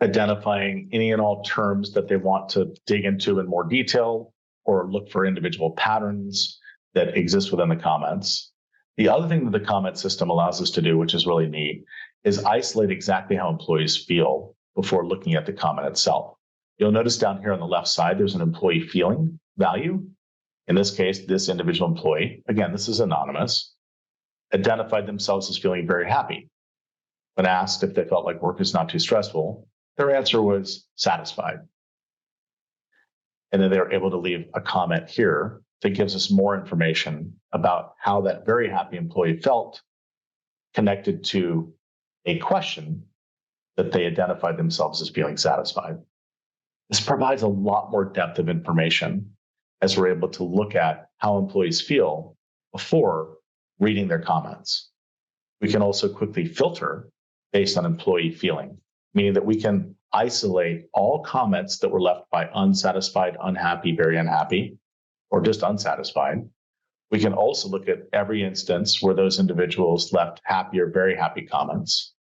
M: identifying any and all terms that they want to dig into in more detail or look for individual patterns that exist within the comments. The other thing that the comment system allows us to do, which is really neat, is isolate exactly how employees feel before looking at the comment itself. You'll notice down here on the left side, there's an employee feeling value. In this case, this individual employee, again, this is anonymous, identified themselves as feeling very happy. When asked if they felt like work is not too stressful, their answer was satisfied. And then they were able to leave a comment here that gives us more information about how that very happy employee felt connected to a question that they identified themselves as feeling satisfied. This provides a lot more depth of information as we're able to look at how employees feel before reading their comments. We can also quickly filter based on employee feeling, meaning that we can isolate all comments that were left by unsatisfied, unhappy, very unhappy, or just unsatisfied. We can also look at every instance where those individuals left happy or very happy comments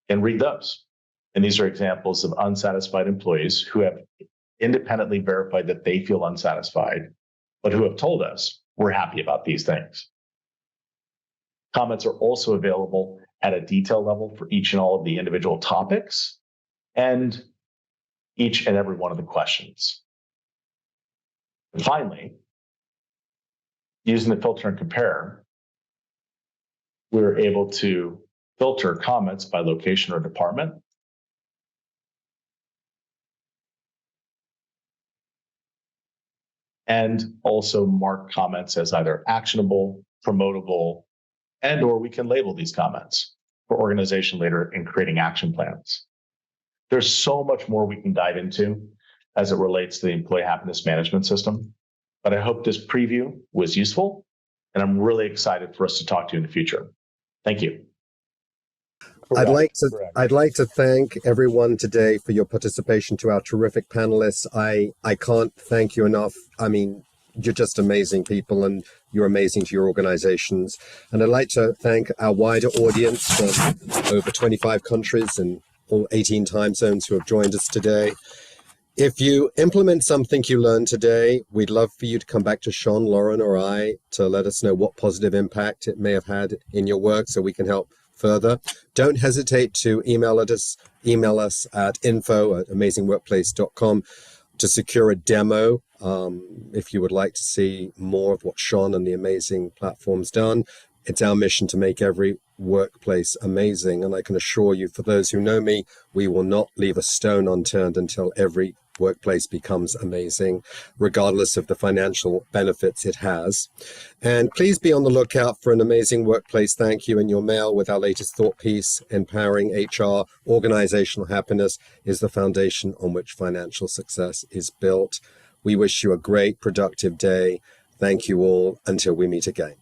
M: and read those. And these are examples of unsatisfied employees who have independently verified that they feel unsatisfied, but who have told us we're happy about these things. Comments are also available at a detail level for each and all of the individual topics and each and every one of the questions. And finally, using the filter and compare, we're able to filter comments by location or department. And also mark comments as either actionable, promotable, and or we can label these comments for organization later in creating action plans. There's so much more we can dive into as it relates to the employee happiness management system, but I hope this preview was useful, and I'm really excited for us to talk to you in the future. Thank you.
A: I'd like to thank everyone today for your participation, to our terrific panelists. I can't thank you enough. I mean, you're just amazing people and you're amazing to your organizations. And I'd like to thank our wider audience from over 25 countries and all 18 time zones who have joined us today. If you implement something you learned today, we'd love for you to come back to Shon, Lauren, or I to let us know what positive impact it may have had in your work so we can help further. Don't hesitate to email us at info@amazingworkplace.com to secure a demo if you would like to see more of what Shon and the amazing platform's done. It's our mission to make every workplace amazing, and I can assure you, for those who know me, we will not leave a stone unturned until every workplace becomes amazing, regardless of the financial benefits it has. And please be on the lookout for an amazing workplace thank you in your mail with our latest thought piece. Empowering HR organizational happiness is the foundation on which financial success is built. We wish you a great, productive day. Thank you all until we meet again.